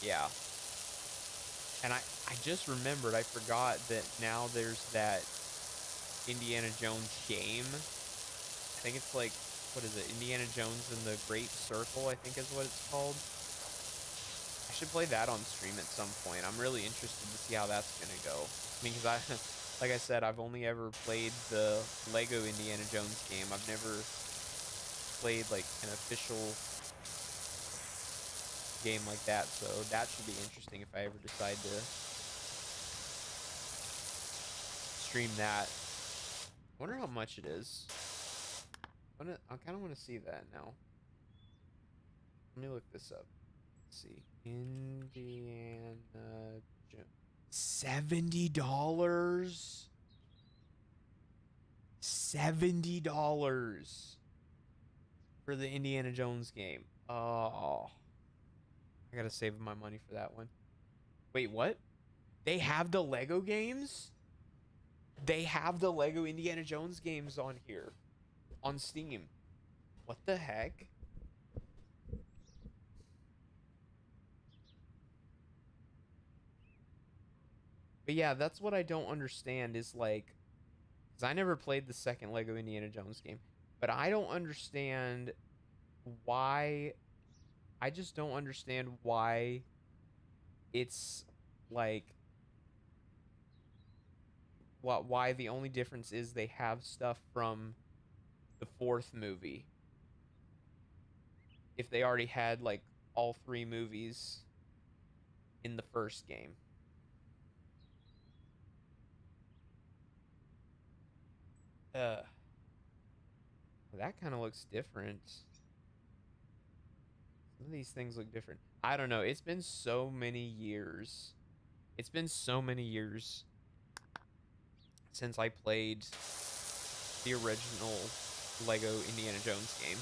Speaker 1: Yeah. And I just remembered, I forgot that now there's that Indiana Jones game. I think it's like, what is it? Indiana Jones and the Great Circle, I think is what it's called. I should play that on stream at some point. I'm really interested to see how that's going to go. I mean, because like I said, I've only ever played the Lego Indiana Jones game. I've never played like an official game like that. So that should be interesting if I ever decide to stream that. I wonder how much it is. I kind of want to see that now. Let me look this up. Let's see. Indiana Jones. $70. $70 for the Indiana Jones game. Oh, I gotta save my money for that one. Wait, what? They have the Lego games? They have the Lego Indiana Jones games on here. On Steam. What the heck? But yeah, that's what I don't understand is like, because I never played the second Lego Indiana Jones game, but I don't understand why. I just don't understand why it's like, why the only difference is they have stuff from the fourth movie if they already had like all three movies in the first game. Uh, that kind of looks different. Some of these things look different. I don't know. It's been so many years. It's been so many years since I played the original Lego Indiana Jones game.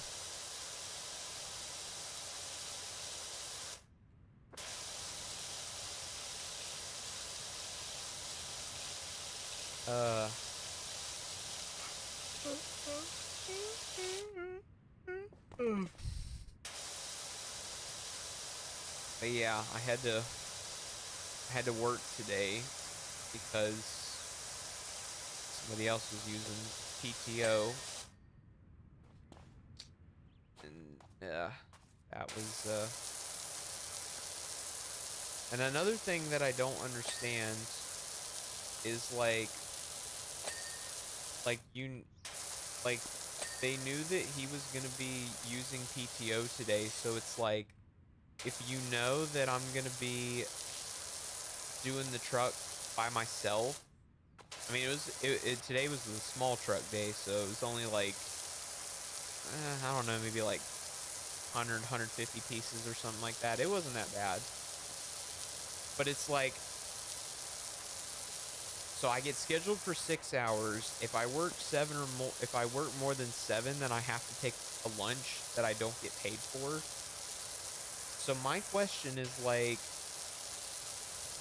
Speaker 1: But yeah, I had to work today because somebody else was using PTO, and that was and another thing that I don't understand is like they knew that he was gonna be using PTO today, so it's like, if you know that I'm gonna be doing the truck by myself, I mean, today was the small truck day, so it was only like, I don't know, maybe like 100, 150 pieces or something like that. It wasn't that bad. But it's like, so I get scheduled for 6 hours. If I work if I work more than 7, then I have to take a lunch that I don't get paid for. So my question is like,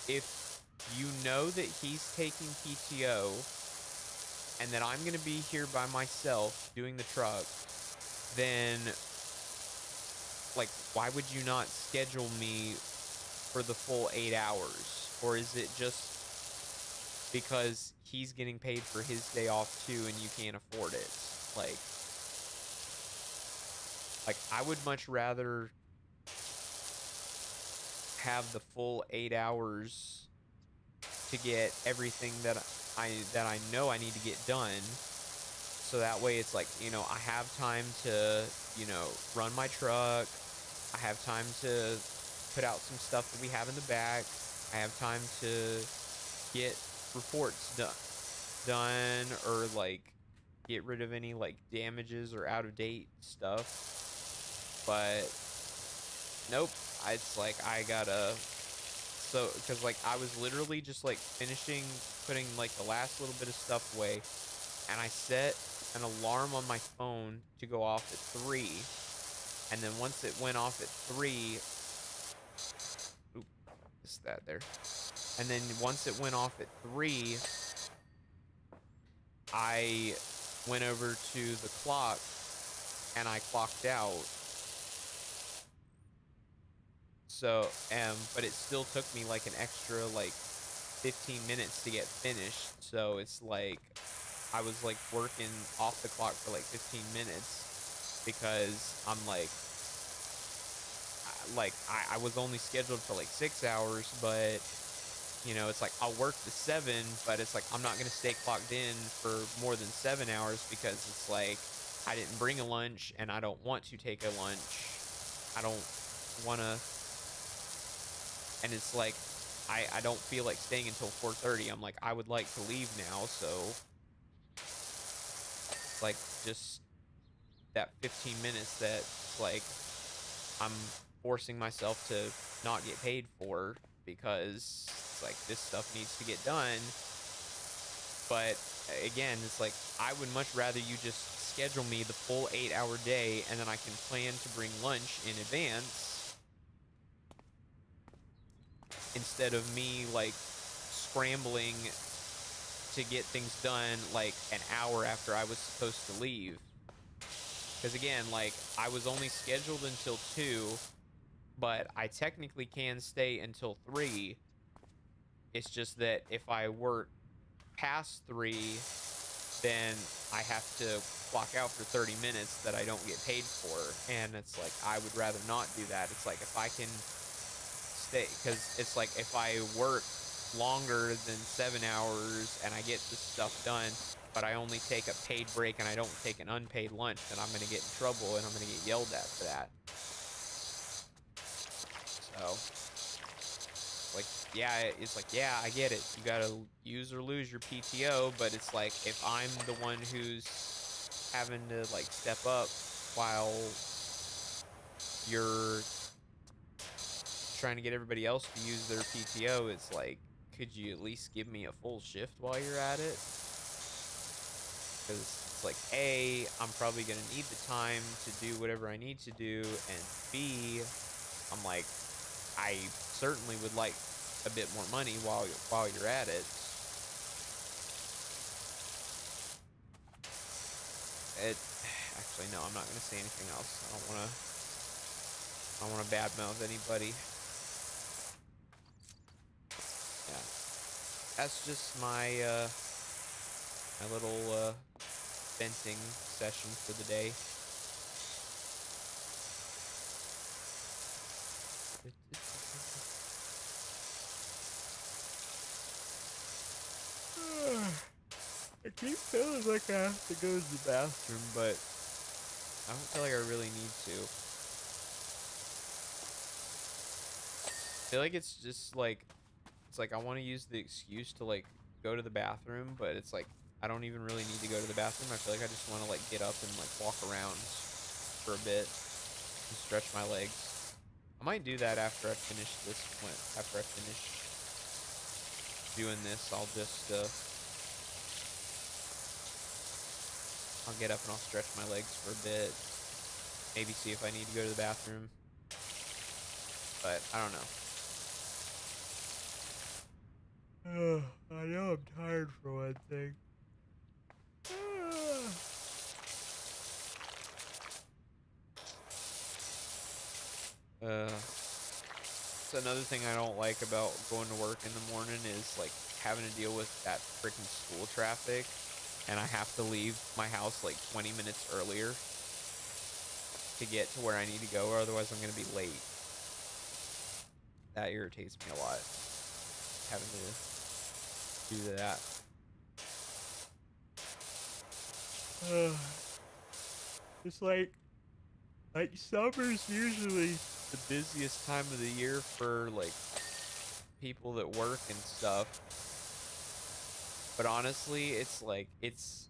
Speaker 1: if you know that he's taking PTO and that I'm going to be here by myself doing the truck, then like, why would you not schedule me for the full 8 hours? Or is it just because he's getting paid for his day off too and you can't afford it? Like I would much rather have the full 8 hours to get everything that I know I need to get done, so that way it's like, you know, I have time to, you know, run my truck, I have time to put out some stuff that we have in the back, I have time to get reports done or like get rid of any like damages or out of date stuff. But nope, it's like I gotta, so because like I was literally just like finishing putting like the last little bit of stuff away, and I set an alarm on my phone to go off at 3. And then once it went off at 3, oop, just that there. And then once it went off at 3, I went over to the clock and I clocked out. So, but it still took me like an extra like 15 minutes to get finished. So it's like I was like working off the clock for like 15 minutes because I'm I was only scheduled for like 6 hours, but you know, it's like I'll work the 7, but it's like I'm not gonna stay clocked in for more than 7 hours because it's like I didn't bring a lunch and I don't want to take a lunch. I don't want to, and it's like I don't feel like staying until 4:30. I'm like I would like to leave now, so it's like just that 15 minutes that like I'm forcing myself to not get paid for because it's like this stuff needs to get done. But again, it's like I would much rather you just schedule me the full 8-hour day and then I can plan to bring lunch in advance instead of me like scrambling to get things done like an hour after I was supposed to leave. Because again, like I was only scheduled until 2, but I technically can stay until 3. It's just that if I work past 3, then I have to clock out for 30 minutes that I don't get paid for. And it's like, I would rather not do that. It's like if I can stay, because it's like if I work longer than 7 hours and I get this stuff done, but I only take a paid break and I don't take an unpaid lunch, then I'm going to get in trouble and I'm going to get yelled at for that. So, like, yeah, it's like, yeah, I get it. You got to use or lose your PTO, but it's like if I'm the one who's having to, like, step up while you're trying to get everybody else to use their PTO, it's like, could you at least give me a full shift while you're at it? Because it's like, A, I'm probably going to need the time to do whatever I need to do, and B, I'm like, I certainly would like a bit more money while you're at it. Actually, no, I'm not going to say anything else. I don't want to badmouth anybody. Yeah, that's just my my little venting session for the day. I keep feeling like I have to go to the bathroom, but I don't feel like I really need to. I feel like it's just like, it's like I want to use the excuse to like go to the bathroom, but it's like I don't even really need to go to the bathroom. I feel like I just want to like get up and like walk around for a bit and stretch my legs. I might do that after I finish this one. After I finish doing this, I'll just I'll get up and I'll stretch my legs for a bit. Maybe see if I need to go to the bathroom. But I don't know. I know I'm tired for one thing. So another thing I don't like about going to work in the morning is like having to deal with that freaking school traffic, and I have to leave my house like 20 minutes earlier to get to where I need to go, or otherwise I'm gonna be late. That irritates me a lot, having to do that. It's like summer's usually the busiest time of the year for like people that work and stuff. But honestly, it's like, it's,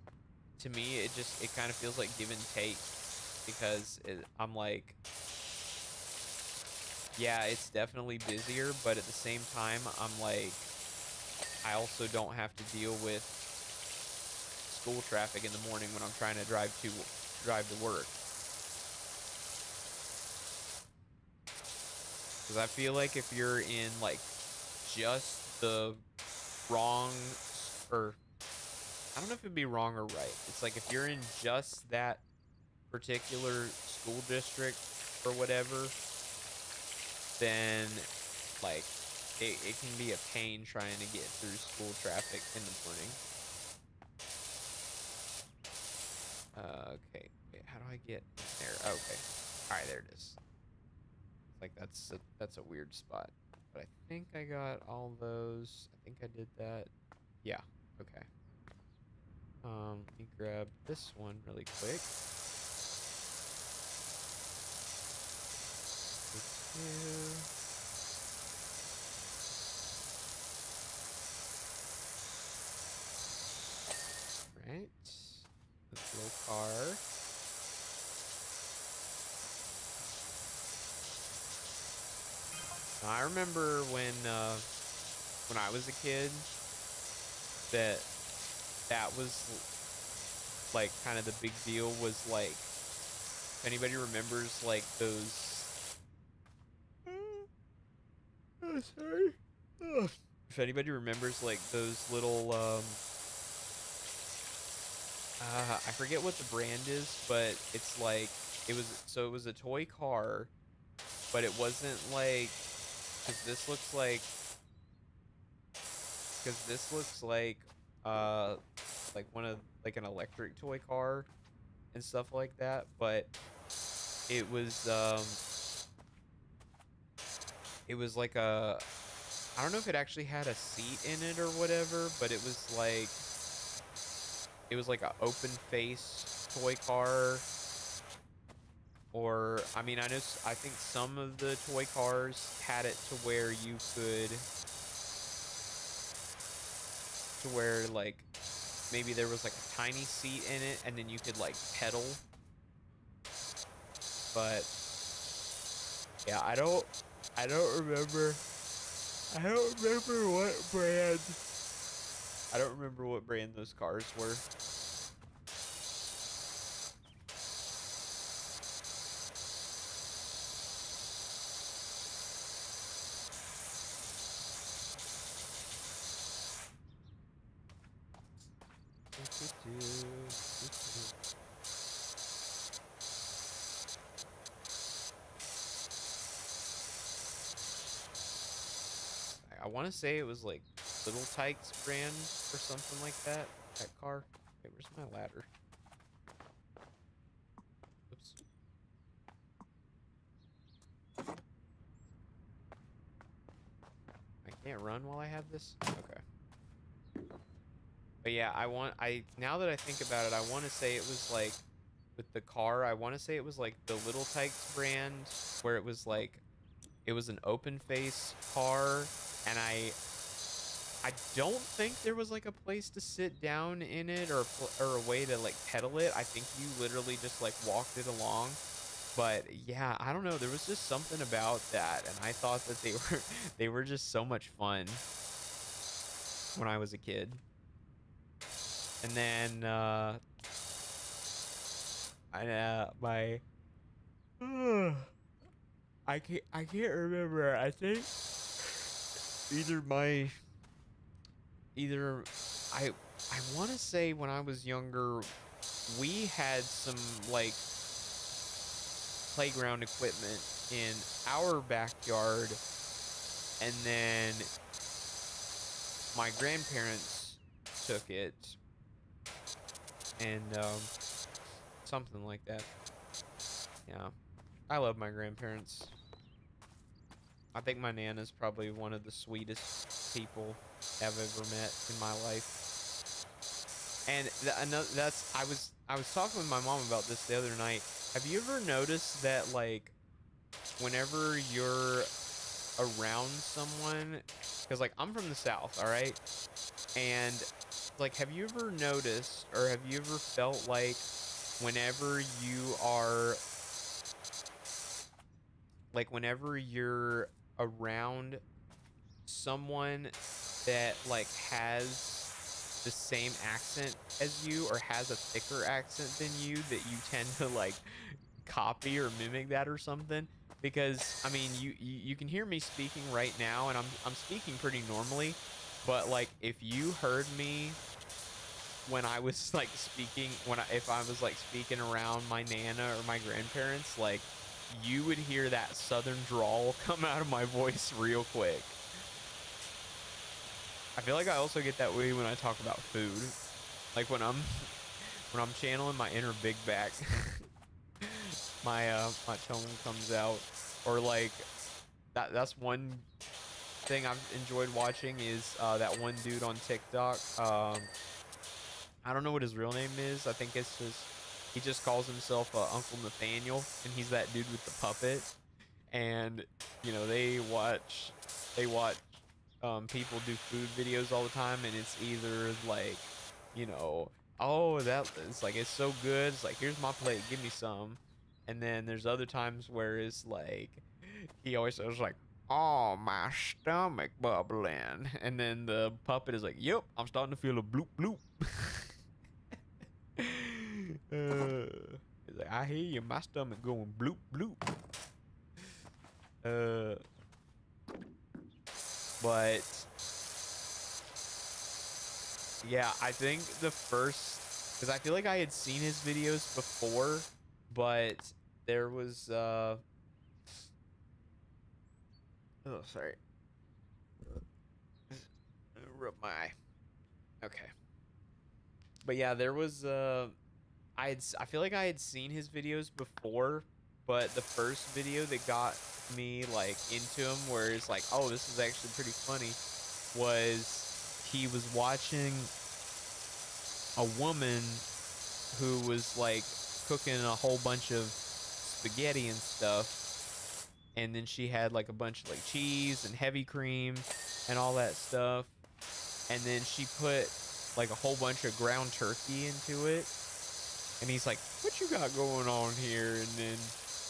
Speaker 1: to me, it kind of feels like give and take, because I'm like, yeah, it's definitely busier, but at the same time, I'm like, I also don't have to deal with school traffic in the morning when I'm trying to drive to work. Because I feel like if you're in like just the wrong, or I don't know if it'd be wrong or right. It's like if you're in just that particular school district or whatever, then like it can be a pain trying to get through school traffic in the morning. Okay, wait, how do I get there? Okay, all right, there it is. Like that's a weird spot, but I think I got all those. I think I did that. Yeah. Okay. Let me grab this one really quick. Right. This little car. Now, I remember when I was a kid that was like kind of the big deal was like, if anybody remembers like those oh, sorry. Ugh. If anybody remembers like those little I forget what the brand is, but it's like it was a toy car, but it wasn't like, because this looks like one of like an electric toy car and stuff like that, but it was like I don't know if it actually had a seat in it or whatever, but it was like an open face toy car. Or I mean, I think some of the toy cars had it to where you could, to where like maybe there was like a tiny seat in it and then you could like pedal. But yeah, I don't remember what brand those cars were. I want to say it was like Little Tykes brand or something like that. That car. Okay, where's my ladder? Oops. I can't run while I have this? Okay. But yeah, now that I think about it, I want to say it was like, with the car, I want to say it was like the Little Tykes brand, where it was like, it was an open face car, and I don't think there was like a place to sit down in it, or a way to like pedal it. I think you literally just like walked it along. But yeah, I don't know, there was just something about that, and I thought that they were just so much fun when I was a kid. And then I can't remember. I think either I want to say when I was younger, we had some like playground equipment in our backyard, and then my grandparents took it, and something like that. Yeah, I love my grandparents. I think my Nana's probably one of the sweetest people I've ever met in my life. And I was talking with my mom about this the other night. Have you ever noticed that like whenever you're around someone, because like I'm from the South, all right, and like have you ever noticed, or have you ever felt like whenever you're around someone that like has the the same accent as you or has a thicker accent than you that you tend to like copy or mimic that or something. Because I mean, you can hear me speaking right now, and I'm speaking pretty normally, but like if you heard me when I was like speaking, if I was like speaking around my nana or my grandparents, like you would hear that southern drawl come out of my voice real quick. I feel like I also get that way when I talk about food. Like when I'm when I'm channeling my inner big back, my tone comes out. Or like that's one thing I've enjoyed watching is that one dude on TikTok. I don't know what his real name is. I think it's just he just calls himself Uncle Nathaniel, and he's that dude with the puppet. And you know they watch people do food videos all the time, and it's either like, you know, oh that it's like it's so good. It's like here's my plate, give me some. And then there's other times where it's like he always says like, oh my stomach bubbling, and then the puppet is like, yep, I'm starting to feel a bloop bloop. He's like, I hear you, my stomach going bloop bloop. Uh, but yeah, I think the first, because I feel like I had seen his videos before, but there was oh sorry, rub my eye. Okay, but yeah, there was I feel like I had seen his videos before, but the first video that got me like into him, where it's like, oh, this is actually pretty funny, was he was watching a woman who was like cooking a whole bunch of spaghetti and stuff, and then she had like a bunch of like cheese and heavy cream and all that stuff, and then she put like a whole bunch of ground turkey into it. And he's like, what you got going on here? And then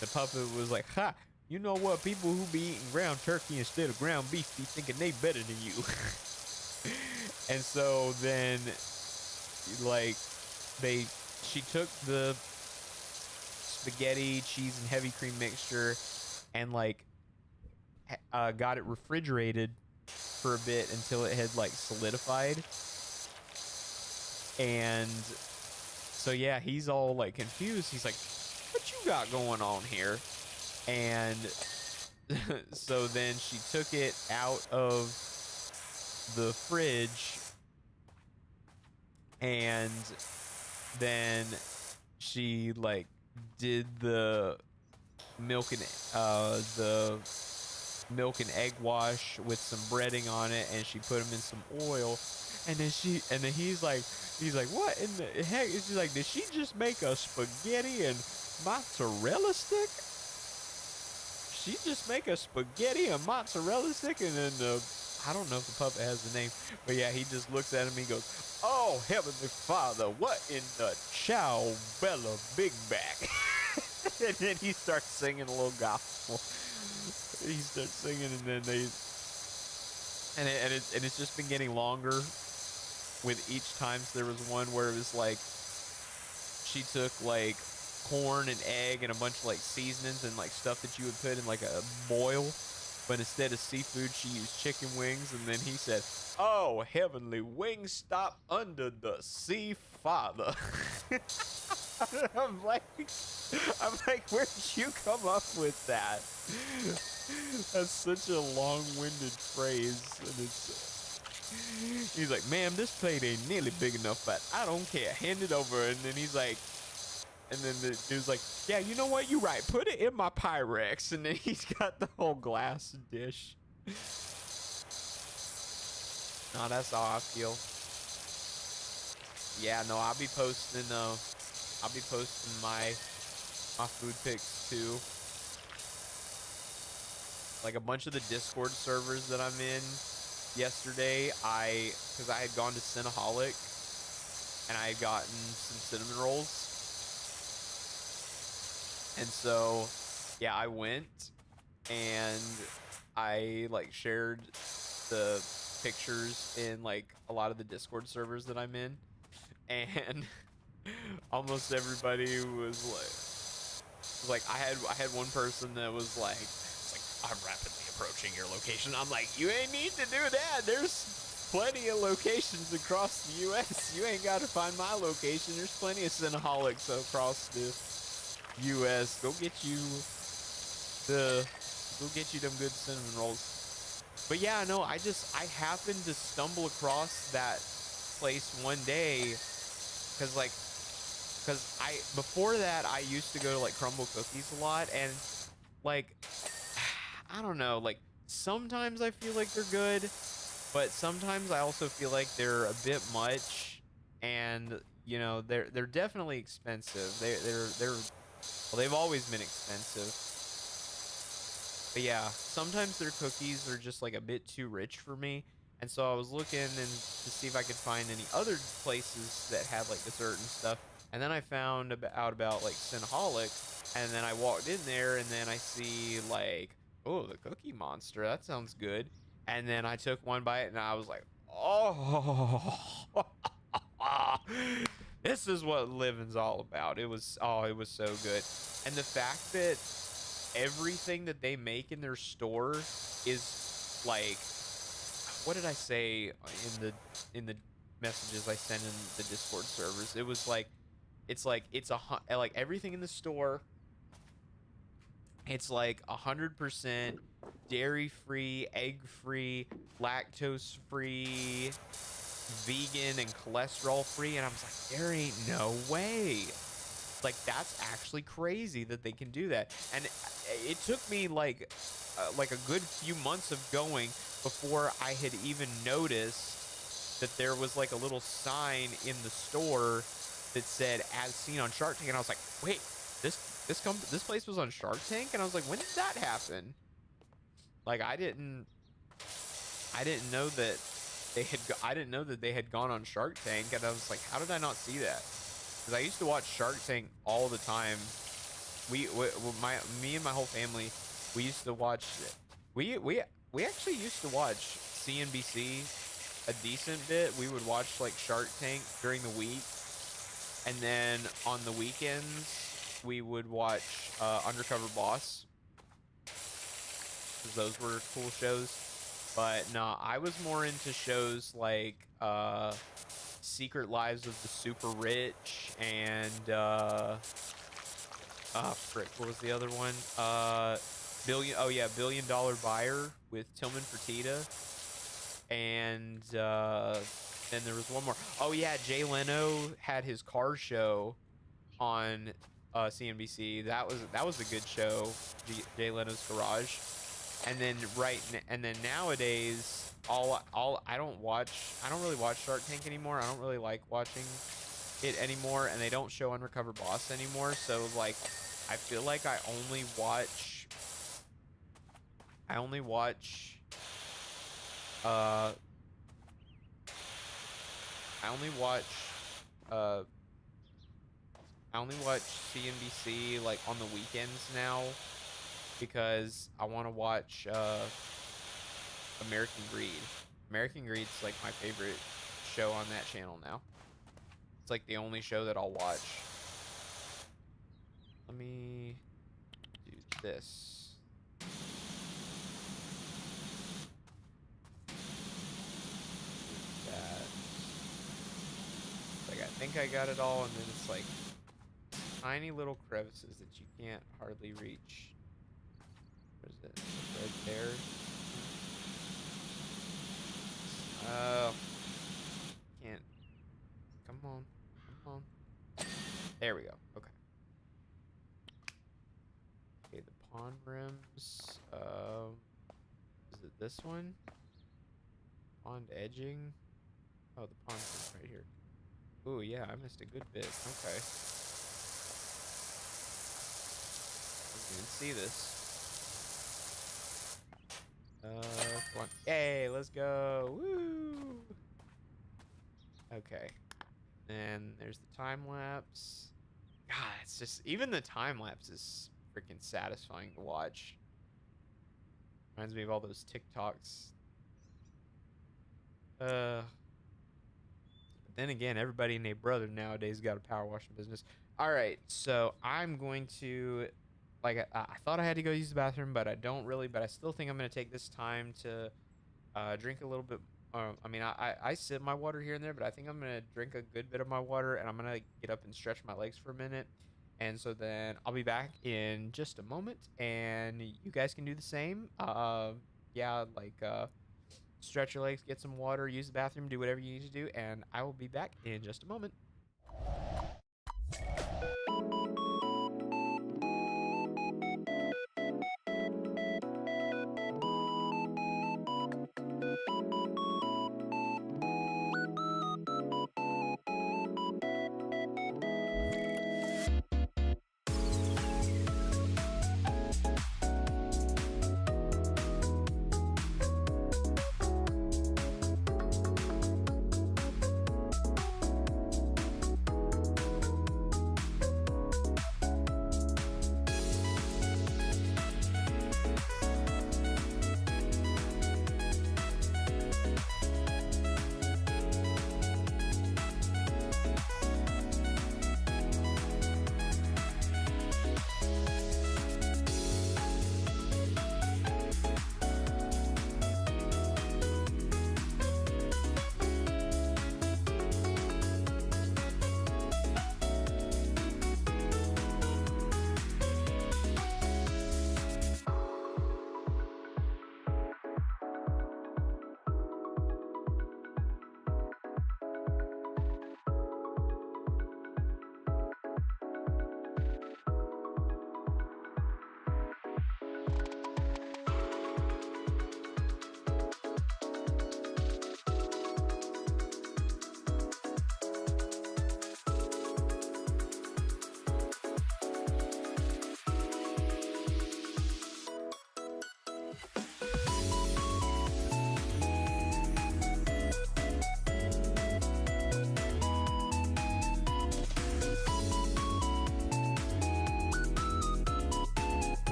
Speaker 1: the puppet was like, ha, you know what? People who be eating ground turkey instead of ground beef be thinking they better than you. And so then, like, she took the spaghetti, cheese, and heavy cream mixture and, like, got it refrigerated for a bit until it had, like, solidified. And so yeah, he's all like confused. He's like, what you got going on here? And so then she took it out of the fridge, and then she like did the milk and egg wash with some breading on it, and she put them in some oil. And then he's like, what in the heck? She's like, did she just make a spaghetti and mozzarella stick? She just make a spaghetti and mozzarella stick? And then I don't know if the puppet has the name, but yeah, he just looks at him. He goes, oh, Heavenly Father, what in the chow bella big back? And then he starts singing a little gospel. He starts singing, and then it's just been getting longer with each time. So there was one where it was like she took like corn and egg and a bunch of like seasonings and like stuff that you would put in like a boil, but instead of seafood she used chicken wings. And then he said, oh, heavenly wings, stop under the sea, Father. I'm like, where'd you come up with that? That's such a long-winded phrase. And he's like, ma'am, this plate ain't nearly big enough, but I don't care. Hand it over. And then he's like, and then the dude's like, yeah, you know what? You're right. Put it in my Pyrex. And then he's got the whole glass dish. No, that's how I feel. Yeah, no, I'll be posting my food pics too. Like a bunch of the Discord servers that I'm in yesterday, because I had gone to Cinnaholic and I had gotten some cinnamon rolls. And so, yeah, I went and I like shared the pictures in like a lot of the Discord servers that I'm in, and almost everybody was like I had one person that was like, it's like, I'm rapidly approaching your location. I'm like, you ain't need to do that. There's plenty of locations across the U.S. You ain't got to find my location. There's plenty of Cinnaholics across the U.S. The go get you them good cinnamon rolls. But yeah, no, I happened to stumble across that place one day because I before that I used to go to like Crumble Cookies a lot, and like I don't know, like sometimes I feel like they're good, but sometimes I also feel like they're a bit much, and you know they're definitely expensive. They're well, they've always been expensive. But yeah, sometimes their cookies are just like a bit too rich for me. And so I was looking and to see if I could find any other places that had like dessert and stuff. And then I found out about like Cinnaholic, and then I walked in there and then I see like, oh, the Cookie Monster. That sounds good. And then I took one bite and I was like, oh, this is what living's all about. It was, oh, it was so good. And the fact that everything that they make in their store is like, what did I say in the messages I send in the Discord servers? It was like, it's like everything in the store, it's like 100% dairy free, egg free, lactose free, vegan, and cholesterol free. And I was like, there ain't no way. Like, that's actually crazy that they can do that. And it took me like a good few months of going before I had even noticed that there was like a little sign in the store that said "as seen on Shark Tank," and I was like, wait, this place was on Shark Tank, and I was like, when did that happen? Like, I didn't know that I didn't know that they had gone on Shark Tank, and I was like, how did I not see that? Because I used to watch Shark Tank all the time. Me and my whole family, we used to watch. We actually used to watch CNBC a decent bit. We would watch like Shark Tank during the week, and then on the weekends we would watch Undercover Boss, because those were cool shows. But no, I was more into shows like Secret Lives of the Super Rich and frick, what was the other one? Billion Dollar Buyer with Tillman Fertitta. And then there was one more. Oh yeah, Jay Leno had his car show on CNBC. That was a good show, Jay Leno's Garage. And then nowadays, I don't really watch Shark Tank anymore. I don't really like watching it anymore, and they don't show Undercover Boss anymore. So like, I feel like I only watch uh I only watch uh CNBC like on the weekends now, because I want to watch American Greed. American Greed's like my favorite show on that channel now. It's like the only show that I'll watch. Let me do this. That. Like, I think I got it all, and then it's like tiny little crevices that you can't hardly reach. Where's it? It's right there. Oh, can't. Come on, come on. There we go. Okay. Okay, the pond rims. Is it this one? Pond edging. Oh, the pond rim right here. Ooh, yeah, I missed a good bit. Okay. Didn't even see this. Come on. Hey, let's go. Woo! Okay. And there's the time lapse. God, it's just, even the time lapse is freaking satisfying to watch. Reminds me of all those TikToks. Uh, but then again, everybody and their brother nowadays got a power washing business. All right, so I'm going to, like, I thought I had to go use the bathroom, but I don't really. But I still think I'm gonna take this time to drink a little bit. I mean, I sip my water here and there, but I think I'm gonna drink a good bit of my water, and I'm gonna get up and stretch my legs for a minute. And so then I'll be back in just a moment, and you guys can do the same. Yeah, like stretch your legs, get some water, use the bathroom, do whatever you need to do, and I will be back in just a moment.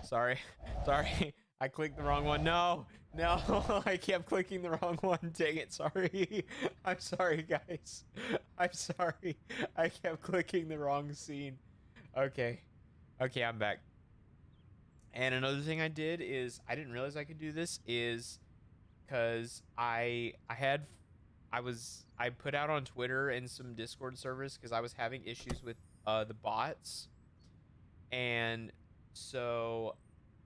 Speaker 1: Sorry. Sorry. I clicked the wrong one. No. No. I kept clicking the wrong one. Dang it. Sorry. I'm sorry, guys. I'm sorry. I kept clicking the wrong scene. Okay. Okay, I'm back. And another thing I did is I didn't realize I could do this is because I put out on Twitter and some Discord servers because I was having issues with the bots. And so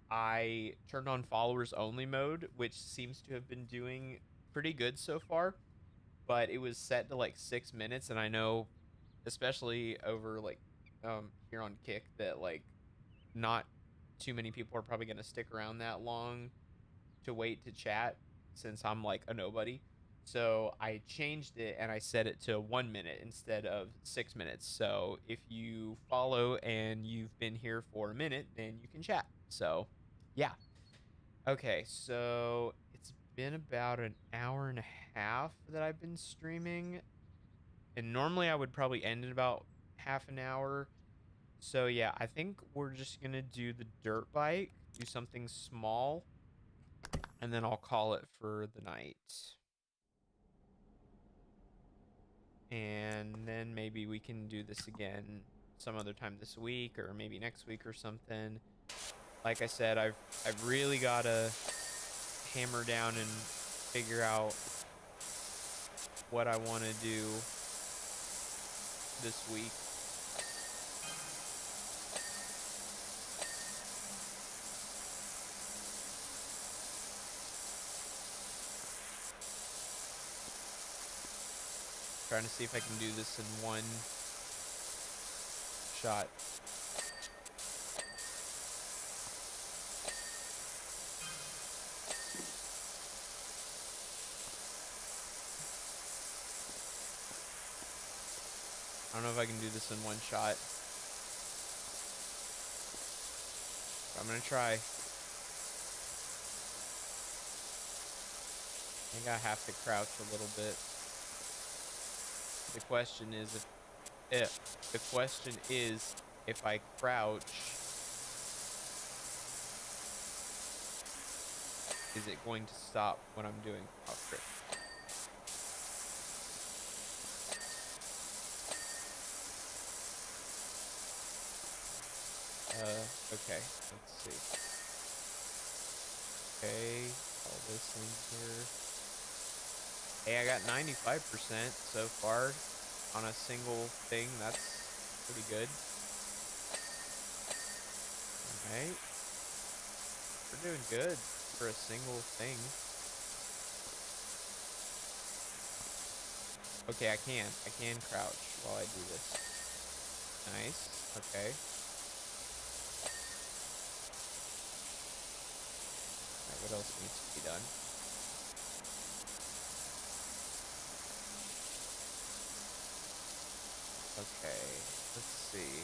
Speaker 1: I turned on followers only mode, which seems to have been doing pretty good so far. But it was set to like 6 minutes, and I know, especially over like here on Kick, that like not too many people are probably gonna stick around that long to wait to chat since I'm like a nobody. So I changed it and I set it to 1 minute instead of 6 minutes. So if you follow and you've been here for a minute, then you can chat. So yeah. Okay, so it's been about an hour and a half that I've been streaming. And normally I would probably end in about half an hour. So yeah, I think we're just gonna do the dirt bike, do something small, and then I'll call it for the night. And then maybe we can do this again some other time this week or maybe next week or something. Like I said, I've really gotta hammer down and figure out what I want to do this week. Trying to see if I can do this in one shot. I don't know if I can do this in one shot. But I'm gonna try. I think I have to crouch a little bit. The question is if I crouch, is it going to stop what I'm doing? Oh, frick. Okay, let's see. Okay, all this in here. Hey, I got 95% so far on a single thing. That's pretty good. Alright. We're doing good for a single thing. Okay, I can crouch while I do this. Nice. Okay. Alright, what else needs to be done? Okay, let's see.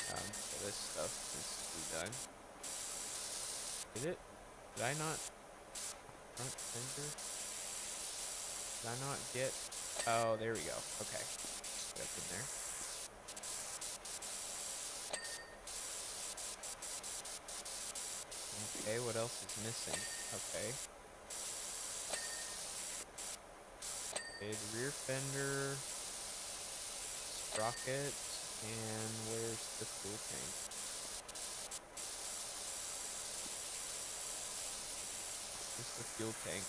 Speaker 1: So this stuff needs to be done. Did it? Did I not? Front fender? Did I not get? Oh, there we go. Okay. Get up in there. Okay, what else is missing? Okay. Okay, the rear fender, sprocket, and where's the fuel tank? Where's the fuel tank?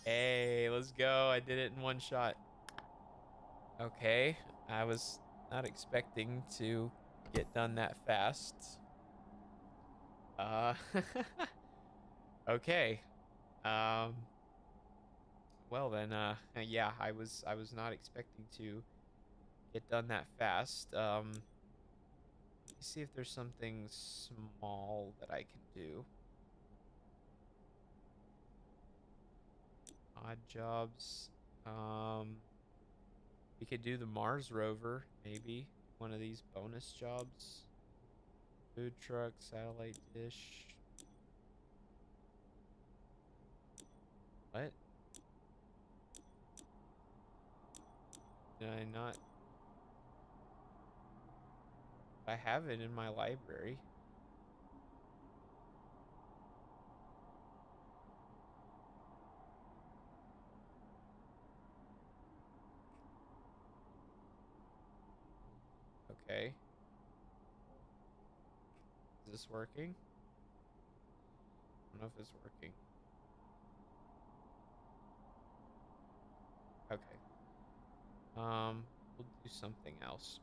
Speaker 1: Hey, let's go. I did it in one shot. Okay, I was not expecting to get done that fast. Okay. Well then, yeah, I was not expecting to get done that fast. Let me see if there's something small that I can do. Odd jobs. We could do the Mars rover, maybe. One of these bonus jobs. Food truck, satellite dish. What? Did I not? I have it in my library. Okay. Is this working? I don't know if it's working. Okay. We'll do something else.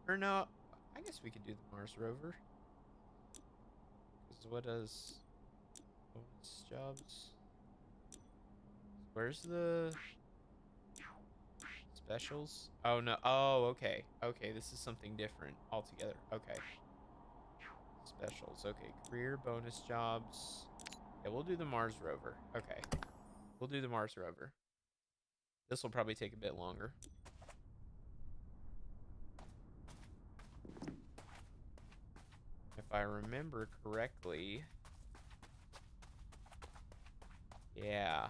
Speaker 1: Or no, I guess we could do the Mars rover. Because what does bonus jobs? Where's the specials? Oh no. Oh, okay. Okay, this is something different altogether. Okay. Specials. Okay, career bonus jobs. Yeah, we'll do the Mars rover. Okay. We'll do the Mars rover. This will probably take a bit longer. My if I remember correctly. Yeah.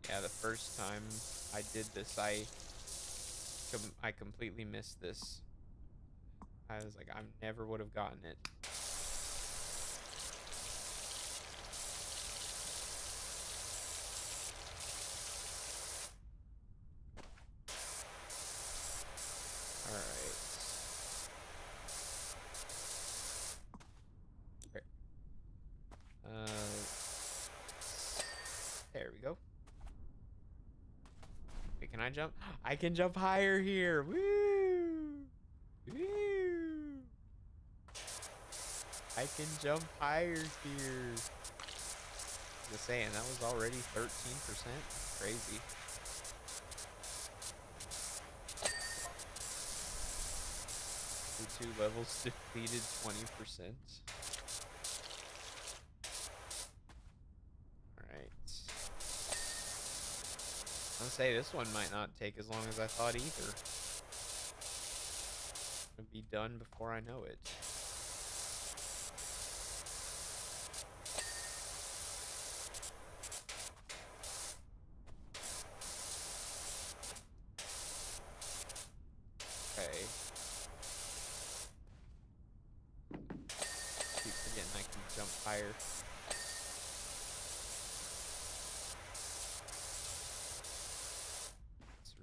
Speaker 1: Yeah, the first time I did this, I completely missed this. I was like, I never would have gotten it. All right. There we go. Wait, can I jump? I can jump higher here. Woo! Woo! I can jump higher here. Just saying, that was already 13%. Crazy. The 2 levels defeated 20%. I'll say this one might not take as long as I thought either. It'll be done before I know it. Okay. Keep forgetting I can jump higher.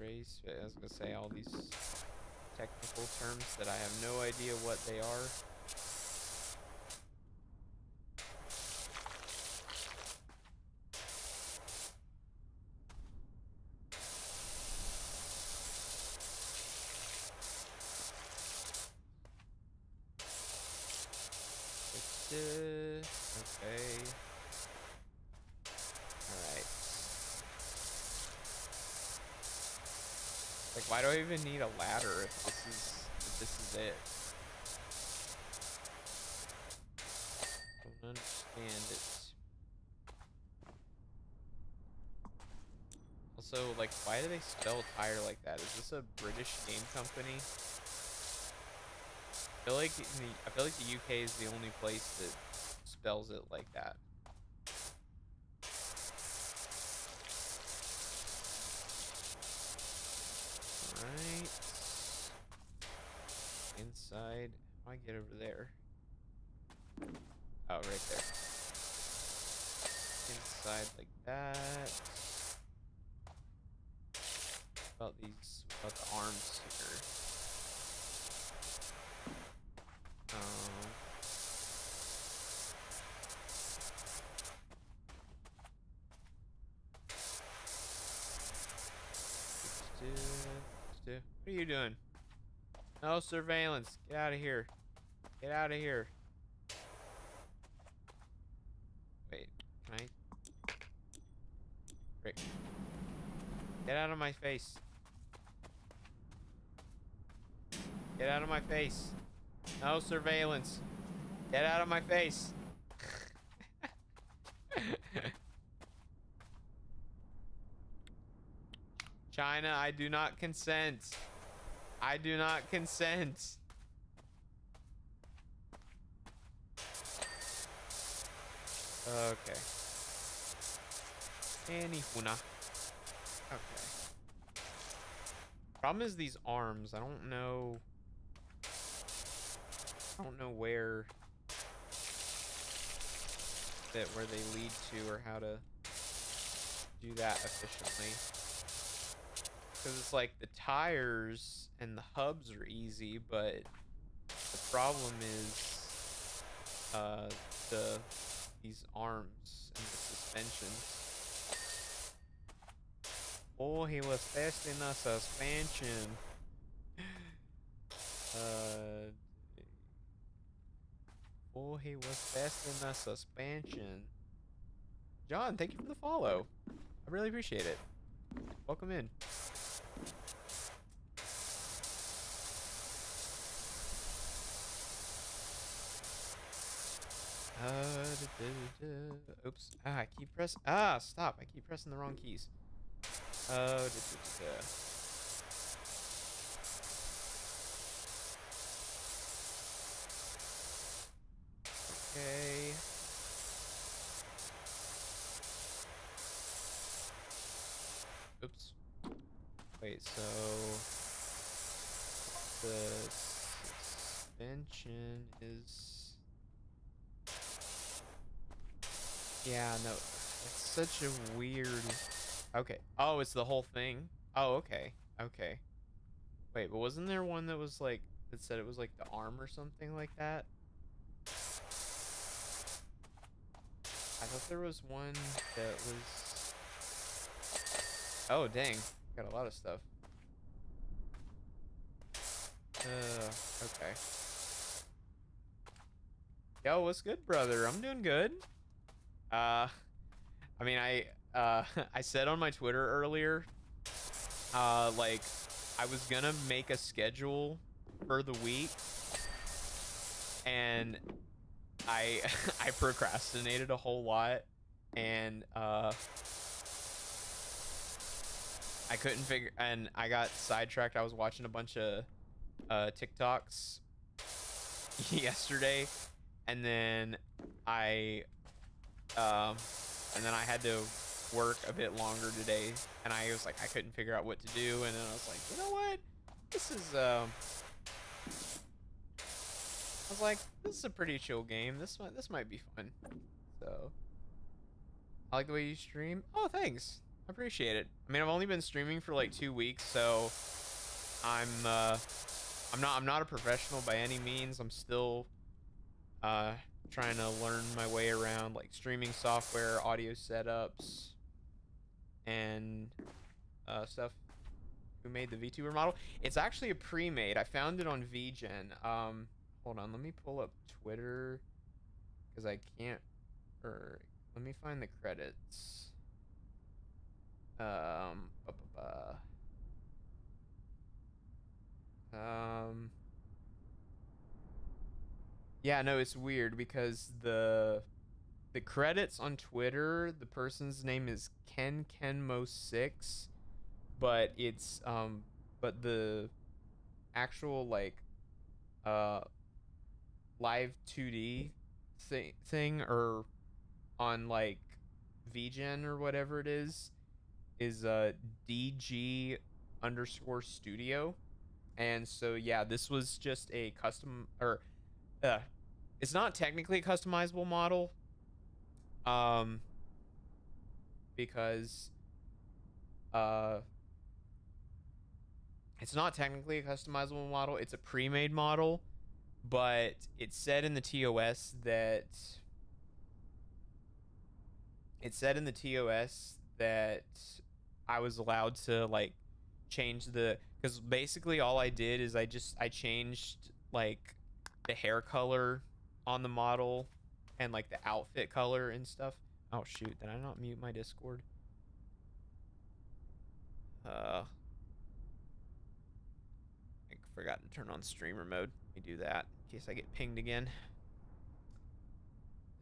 Speaker 1: Race. I was gonna say all these technical terms that I have no idea what they are. Okay. Alright. Like, why do I even need a ladder if this is it? Don't understand it. Also, like, why do they spell tire like that? Is this a British game company? I feel like the UK is the only place that spells it like that. Right. Inside. How do I get over there? Oh, right there. Inside like that. About the arms here. What are you doing? No surveillance. Get out of here. Get out of here. Wait, can I? Rick. Get out of my face. Get out of my face. No surveillance. Get out of my face. China, I do not consent. I do not consent. Okay. Anywhuna. Okay. Problem is these arms. I don't know where they lead to or how to do that efficiently. Because it's like the tires and the hubs are easy, but the problem is these arms and the suspensions. Oh, he was testing the suspension. Oh, he was testing the suspension. John, thank you for the follow. I really appreciate it. Welcome in. Oops. I keep pressing. Stop. I keep pressing the wrong keys. Okay. Oops. Wait, so the suspension is... Yeah, no. It's such a weird... Okay. Oh, it's the whole thing? Oh, okay. Okay. Wait, but wasn't there one that was like... that said it was like the arm or something like that? I thought there was one that was... Oh, dang. Got a lot of stuff. Okay. Yo, what's good, brother? I'm doing good. I mean, I said on my Twitter earlier, like, I was gonna make a schedule for the week, and I I procrastinated a whole lot, and I couldn't figure, and I got sidetracked. I was watching a bunch of TikToks yesterday, and then I I had to work a bit longer today, and I was like, I couldn't figure out what to do, and then I was like, you know what, this is I was like, this is a pretty chill game. This might be fun. So I like the way you stream. Oh, thanks. I appreciate it. I mean, I've only been streaming for like 2 weeks, so I'm not a professional by any means. I'm still trying to learn my way around like streaming software, audio setups, and stuff. Who made the VTuber model? It's actually a pre-made. I found it on VGen. Hold on, let me pull up Twitter because I can't. Or let me find the credits. Bu- bu- bu. Yeah, no, it's weird because the credits on Twitter, the person's name is KenKenmo6, but it's but the actual like uh live 2D thing or on like VGen or whatever it is DG underscore studio. And so yeah, this was just a custom or uh it's not technically a customizable model um because uh it's not technically a customizable model, it's a pre-made model, but it said in the TOS that I was allowed to like change the, because basically all I did is I changed like the hair color on the model and like the outfit color and stuff. Oh shoot, did I not mute my Discord? I forgot to turn on streamer mode. Let me do that in case I get pinged again.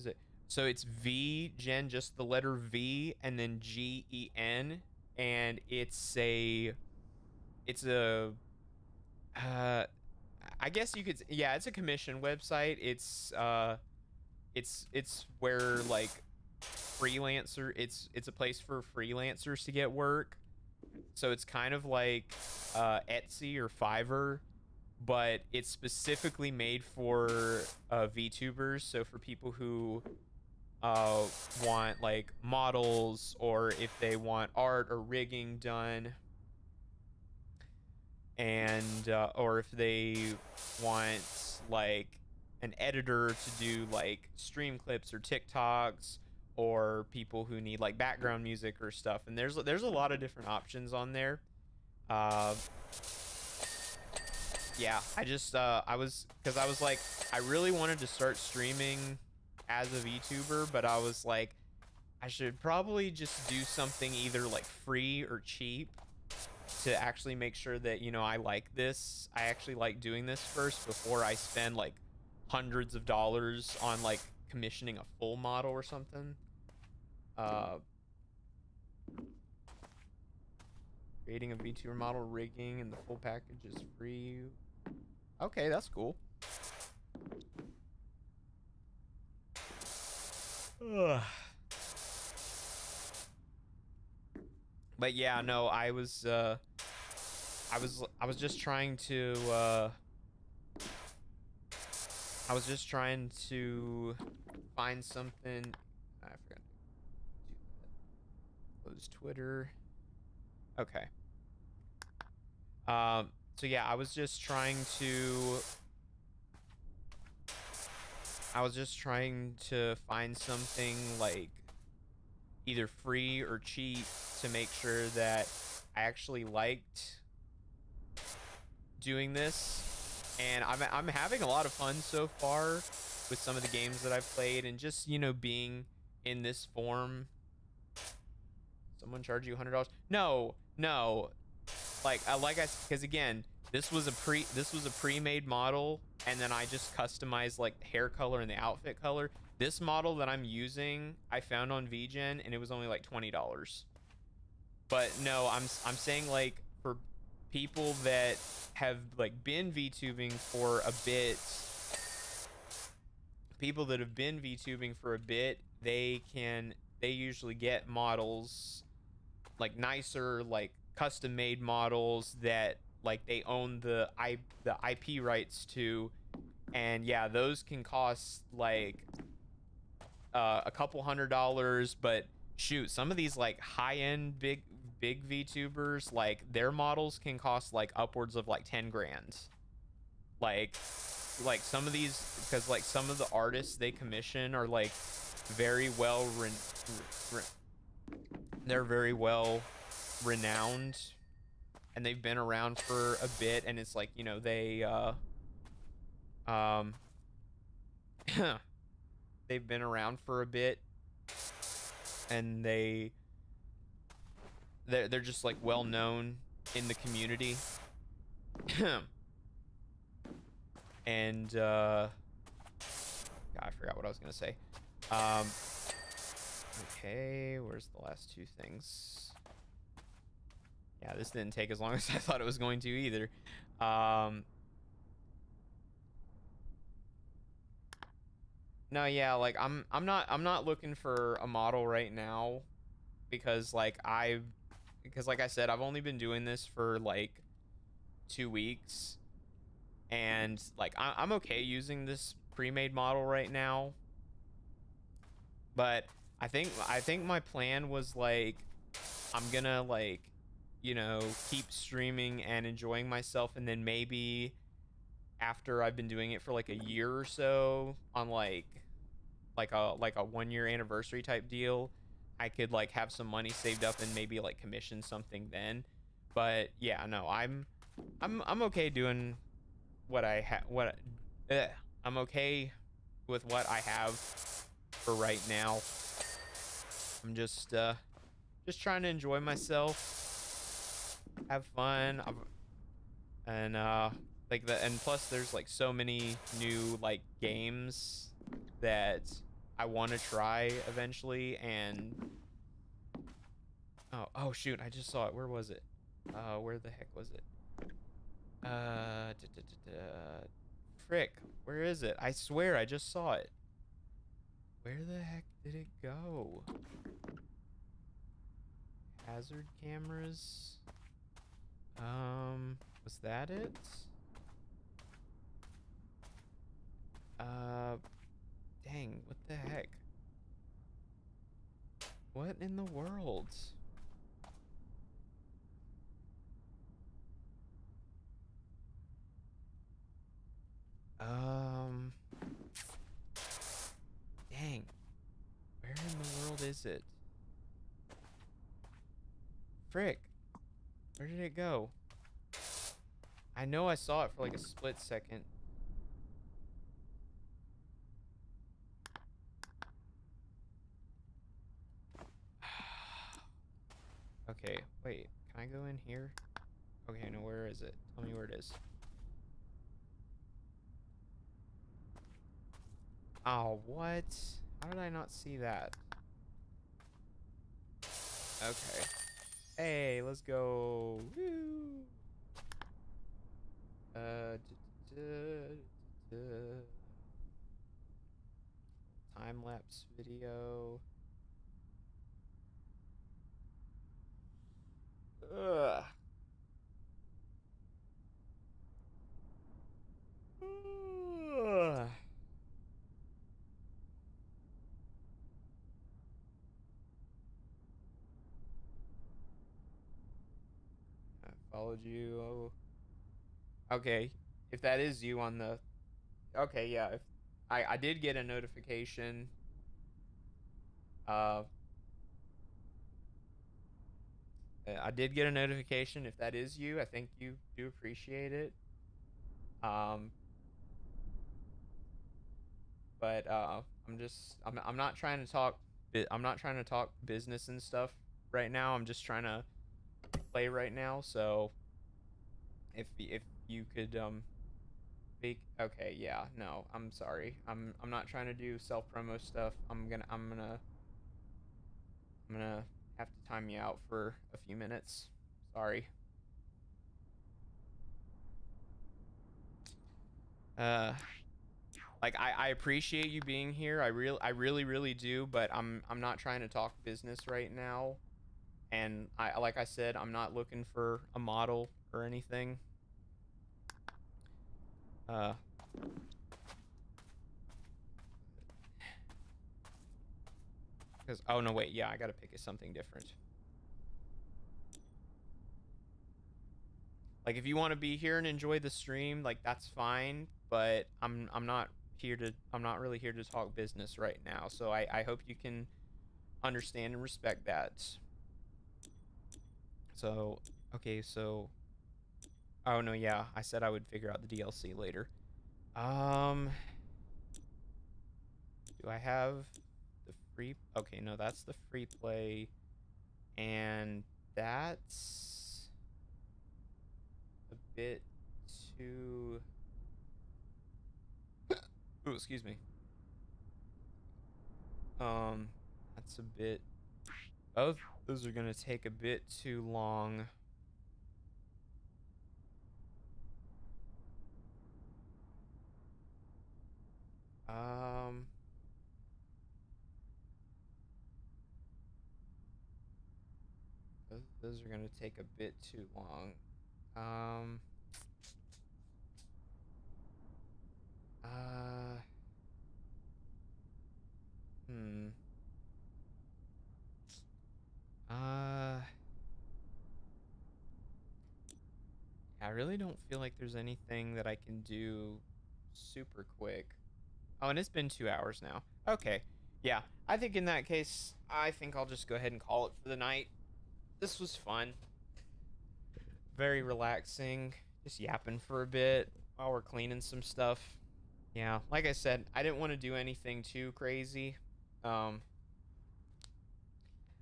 Speaker 1: Is it so it's V Gen, just the letter V and then GEN, and it's a uh I guess you could, yeah, it's a commission website. It's where like freelancer, it's a place for freelancers to get work. So it's kind of like Etsy or Fiverr, but it's specifically made for VTubers. So for people who uh want like models, or if they want art or rigging done, and or if they want like an editor to do like stream clips or TikToks, or people who need like background music or stuff. And there's a lot of different options on there. uh yeah, I just I was, because I was like, I really wanted to start streaming as a VTuber, but I was like, I should probably just do something either like free or cheap to actually make sure that, you know, I like this. I actually like doing this first before I spend like hundreds of dollars on like commissioning a full model or something. Uh, Creating a VTuber model, rigging, and the full package is free. Okay, that's cool. Ugh. But yeah, no, I was just trying to I was just trying to find something. I forgot to do that. Close Twitter. Okay. So yeah, I was just trying to find something like either free or cheap to make sure that I actually liked doing this. And I'm having a lot of fun so far with some of the games that I've played, and just, you know, being in this form. Someone charge you $100? No, no. Because again, this was a pre-made model, and then I just customized like the hair color and the outfit color. This model that I'm using, I found on VGen, and it was only like $20. But no, I'm saying like for people that have like been VTubing for a bit, people that have been VTubing for a bit, they usually get models like nicer, like custom made models that like they own the IP rights to. And yeah, those can cost like a couple $100s. But shoot, some of these like high-end big VTubers, like their models can cost like upwards of like 10 grand. Like some of these, because like some of the artists they commission are like very well they're very well renowned, and they've been around for a bit, and it's like, you know, they um they've been around for a bit, and they're just like well known in the community. And God, I forgot what I was gonna say. Okay, where's the last two things? Yeah, this didn't take as long as I thought it was going to either. No, yeah, like I'm not looking for a model right now, because like like I said, I've only been doing this for like 2 weeks, and like I'm okay using this pre-made model right now. But I think my plan was like, I'm gonna like, you know, keep streaming and enjoying myself, and then maybe after I've been doing it for like a year or so, on like a 1 year anniversary type deal, I could like have some money saved up and maybe like commission something then. But yeah, no, I'm okay doing what I have. I'm okay with what I have for right now. I'm just trying to enjoy myself, have fun. And like and plus there's like so many new like games that I want to try eventually. And oh shoot, I just saw it. Where was it? Where the heck was it? Frick, where is it? I swear I just saw it. Where the heck did it go? Hazard cameras. Was that it? Dang, what the heck? What in the world? Dang. Where in the world is it? Frick. Where did it go? I know I saw it for like a split second. Okay, wait. Can I go in here? Okay, no, where is it? Tell me where it is. Oh, what? How did I not see that? Okay. Hey, let's go. Woo. time-lapse video. Ugh. Ugh. I followed you. Okay, if that is you on the... Okay, yeah. If I did get a notification. I did get a notification. If that is you, I think you do appreciate it. But I'm not trying to talk. I'm not trying to talk business and stuff right now. I'm just trying to play right now. So if you could speak. Okay, yeah. No, I'm sorry. I'm not trying to do self promo stuff. I'm gonna have to time you out for a few minutes. Sorry. Uh, like I appreciate you being here. I really do, but I'm not trying to talk business right now. And like I said, I'm not looking for a model or anything. Because oh no, wait, yeah, I gotta pick something different. Like if you want to be here and enjoy the stream, like that's fine. But I'm not really here to talk business right now. So I hope you can understand and respect that. So okay, so oh no, yeah, I said I would figure out the DLC later. Do I have the free? Okay, no, that's the free play, and that's a bit too. Ooh, excuse me. That's a bit. Both those are gonna take a bit too long. Those are gonna take a bit too long. Um. Hmm. I really don't feel like there's anything that I can do super quick. Oh, and it's been 2 hours now. Okay. Yeah, I think in that case, I think I'll just go ahead and call it for the night. This was fun. Very relaxing. Just yapping for a bit while we're cleaning some stuff. Yeah, like I said, I didn't want to do anything too crazy. I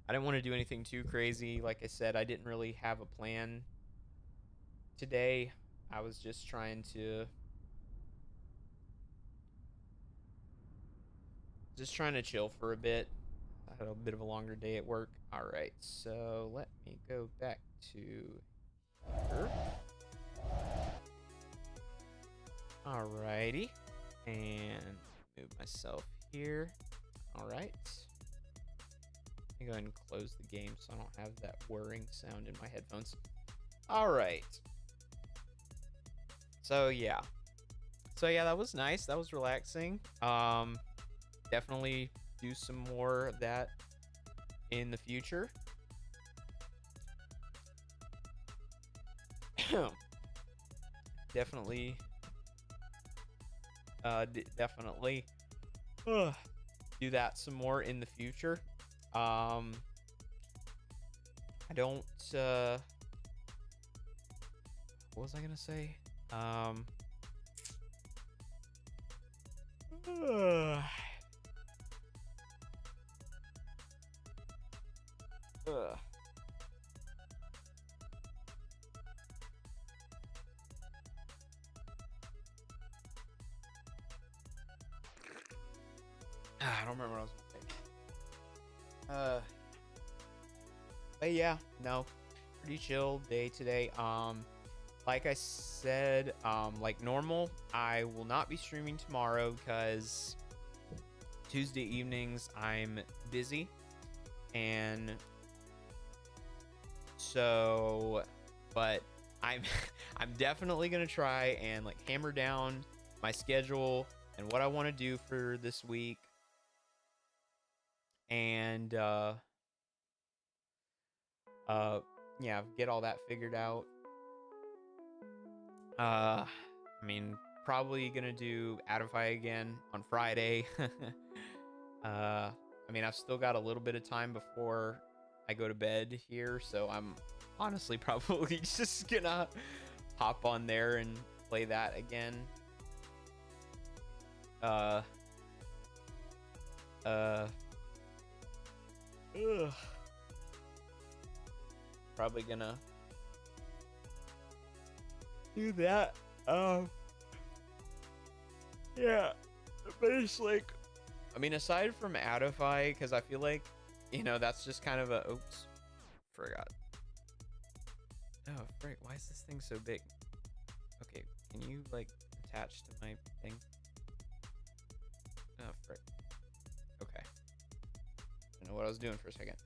Speaker 1: didn't want to do anything too crazy. Like I said, I didn't really have a plan today. I was just trying to chill for a bit. I had a bit of a longer day at work. All right, so let me go back to here. All righty, and move myself here. All right. Let me go ahead and close the game so I don't have that whirring sound in my headphones. All right. So yeah, that was nice. That was relaxing. Definitely do some more of that in the future. Definitely do that some more in the future. I don't what was I gonna say? I don't remember what I was gonna say. But yeah, no, pretty chill day today. Like I said, like normal, I will not be streaming tomorrow because Tuesday evenings I'm busy, and so, but I'm I'm definitely gonna try and like hammer down my schedule and what I want to do for this week, and yeah, get all that figured out. I mean, probably gonna do Adify again on Friday. I mean, I've still got a little bit of time before I go to bed here, so I'm honestly probably just gonna hop on there and play that again. Ugh. Probably gonna do that. Yeah, but it's like, I mean, aside from Adify, because I feel like, you know, that's just kind of a, oops, forgot. Oh, frick, why is this thing so big? Okay, can you, like, attach to my thing? Oh, frick. Okay. I don't know what I was doing for a second.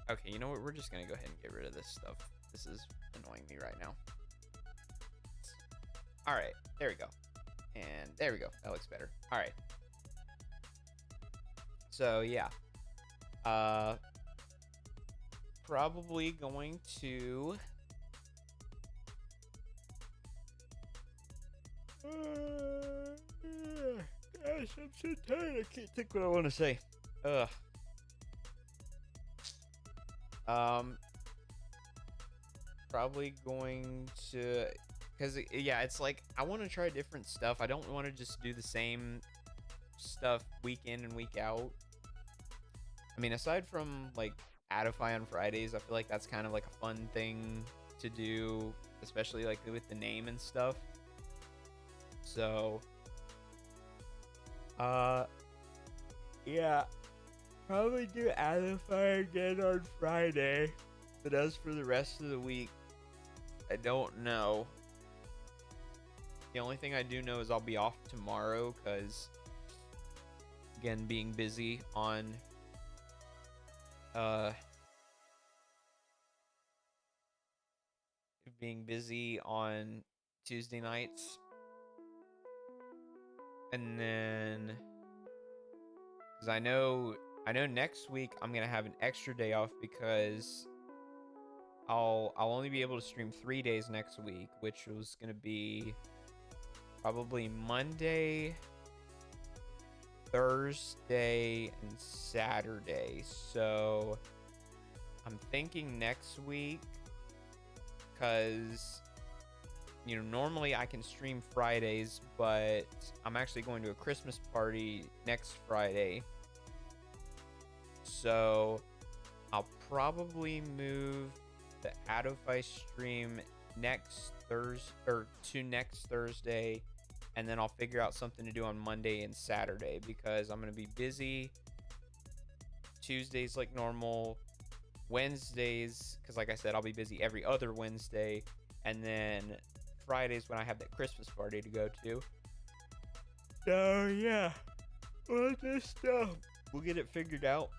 Speaker 1: Okay, you know what? We're just gonna go ahead and get rid of this stuff. This is annoying me right now. All right, there we go. And there we go. That looks better. All right. So yeah, probably going to gosh, I'm so tired. I can't think what I want to say. Ugh. Probably going to, because yeah, it's like I want to try different stuff. I don't want to just do the same stuff week in and week out. I mean, aside from like Adify on Fridays, I feel like that's kind of like a fun thing to do, especially like with the name and stuff. So, yeah, probably do Adify again on Friday. But as for the rest of the week, I don't know. The only thing I do know is I'll be off tomorrow because, again, being busy on Tuesday nights. And then, because I know next week I'm gonna have an extra day off because I'll only be able to stream 3 days next week, which was gonna be probably Monday, Thursday, and Saturday. So I'm thinking next week, because, you know, normally I can stream Fridays, but I'm actually going to a Christmas party next Friday. So I'll probably move the Adify stream next Thursday, and then I'll figure out something to do on Monday and Saturday, because I'm going to be busy Tuesdays like normal, Wednesdays, because like I said, I'll be busy every other Wednesday, and then Fridays when I have that Christmas party to go to. So yeah, we'll get it figured out.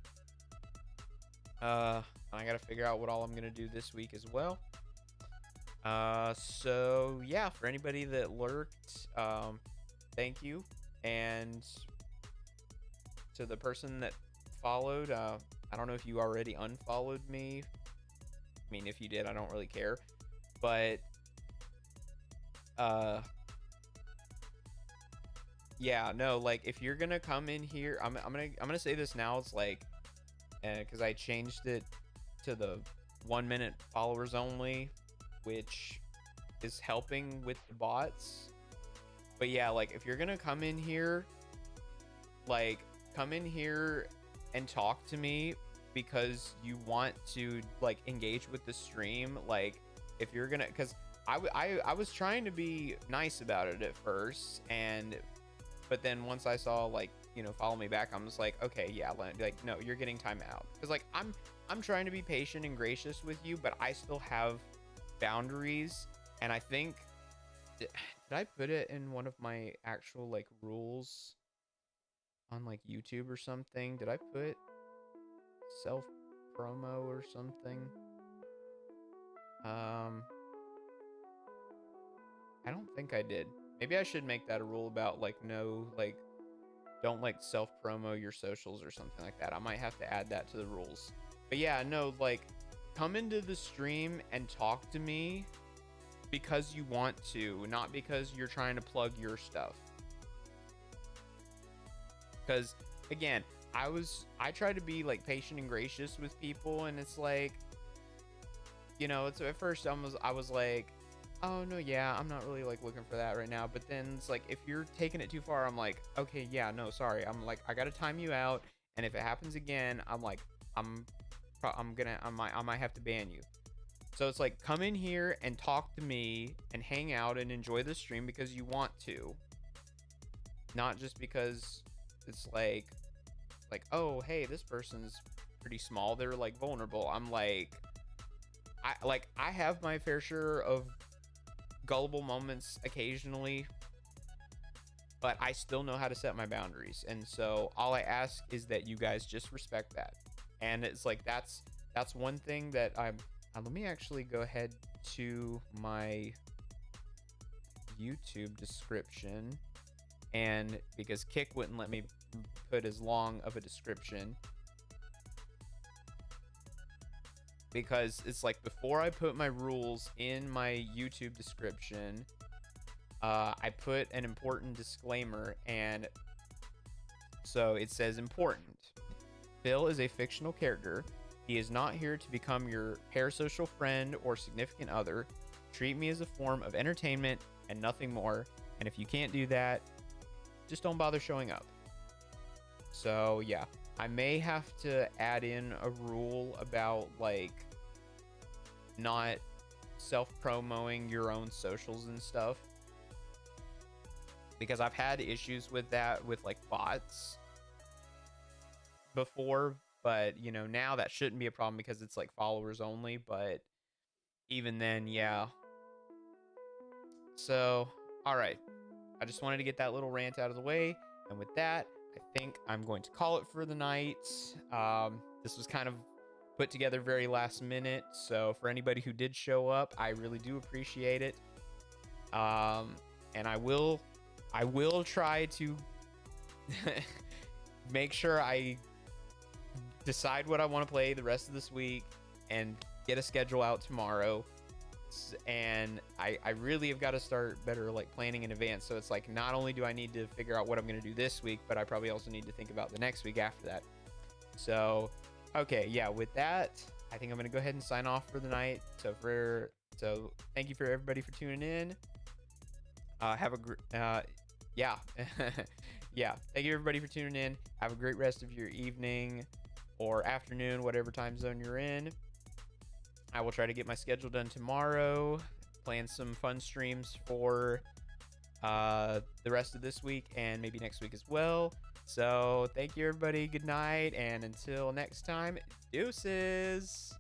Speaker 1: I gotta figure out what all I'm gonna do this week as well. So yeah, for anybody that lurked, thank you, and to the person that followed, I don't know if you already unfollowed me. I mean, if you did, I don't really care, but yeah, no, like, if you're gonna come in here, I'm gonna say this now. It's like, because I changed it to the 1 minute followers only, which is helping with the bots. But yeah, like, if you're gonna come in here, like, come in here and talk to me because you want to, like, engage with the stream. Like, if you're gonna, because I was trying to be nice about it at first, but then once I saw, like, you know, follow me back, I'm just like, okay, yeah, like, no, you're getting time out, because, like, I'm trying to be patient and gracious with you, but I still have boundaries. And I think, did I put it in one of my actual, like, rules? on like YouTube or something. Did I put self promo or something? I don't think I did. Maybe I should make that a rule about like no, like don't like self promo your socials or something like that. I might have to add that to the rules. But yeah, no, like come into the stream and talk to me because you want to, not because you're trying to plug your stuff. Because again, I try to be like patient and gracious with people, and it's like, you know, it's at first I was like, oh no, yeah, I'm not really like looking for that right now. But then it's like, if you're taking it too far, I'm like, okay, yeah, no, sorry. I'm like, I gotta time you out, and if it happens again, I'm like, I might have to ban you. So it's like, come in here and talk to me and hang out and enjoy the stream because you want to, not just because it's like, oh, hey, this person's pretty small, they're like vulnerable. I'm like, I have my fair share of gullible moments occasionally, but I still know how to set my boundaries. And so all I ask is that you guys just respect that. And it's like, that's one thing that let me actually go ahead to my YouTube description, and because Kick wouldn't let me put as long of a description, because it's like, before I put my rules in my YouTube description, I put an important disclaimer, and so it says, important. Phil is a fictional character. He is not here to become your parasocial friend or significant other. Treat me as a form of entertainment and nothing more. And if you can't do that, just don't bother showing up. So yeah, I may have to add in a rule about like not self-promoting your own socials and stuff, because I've had issues with that with like bots before. But you know, now that shouldn't be a problem because it's like followers only. But even then, yeah. So all right, I just wanted to get that little rant out of the way, and with that, I think I'm going to call it for the night. This was kind of put together very last minute, so for anybody who did show up, I really do appreciate it. And I will try to make sure I decide what I want to play the rest of this week and get a schedule out tomorrow. And I really have got to start better like planning in advance. So it's like, not only do I need to figure out what I'm going to do this week, but I probably also need to think about the next week after that. So okay, yeah, with that, I think I'm going to go ahead and sign off for the night. So thank you for everybody for tuning in. Have a yeah. Yeah, thank you everybody for tuning in. Have a great rest of your evening or afternoon, whatever time zone you're in. I will try to get my schedule done tomorrow, plan some fun streams for the rest of this week and maybe next week as well. So thank you everybody, good night, and until next time, deuces.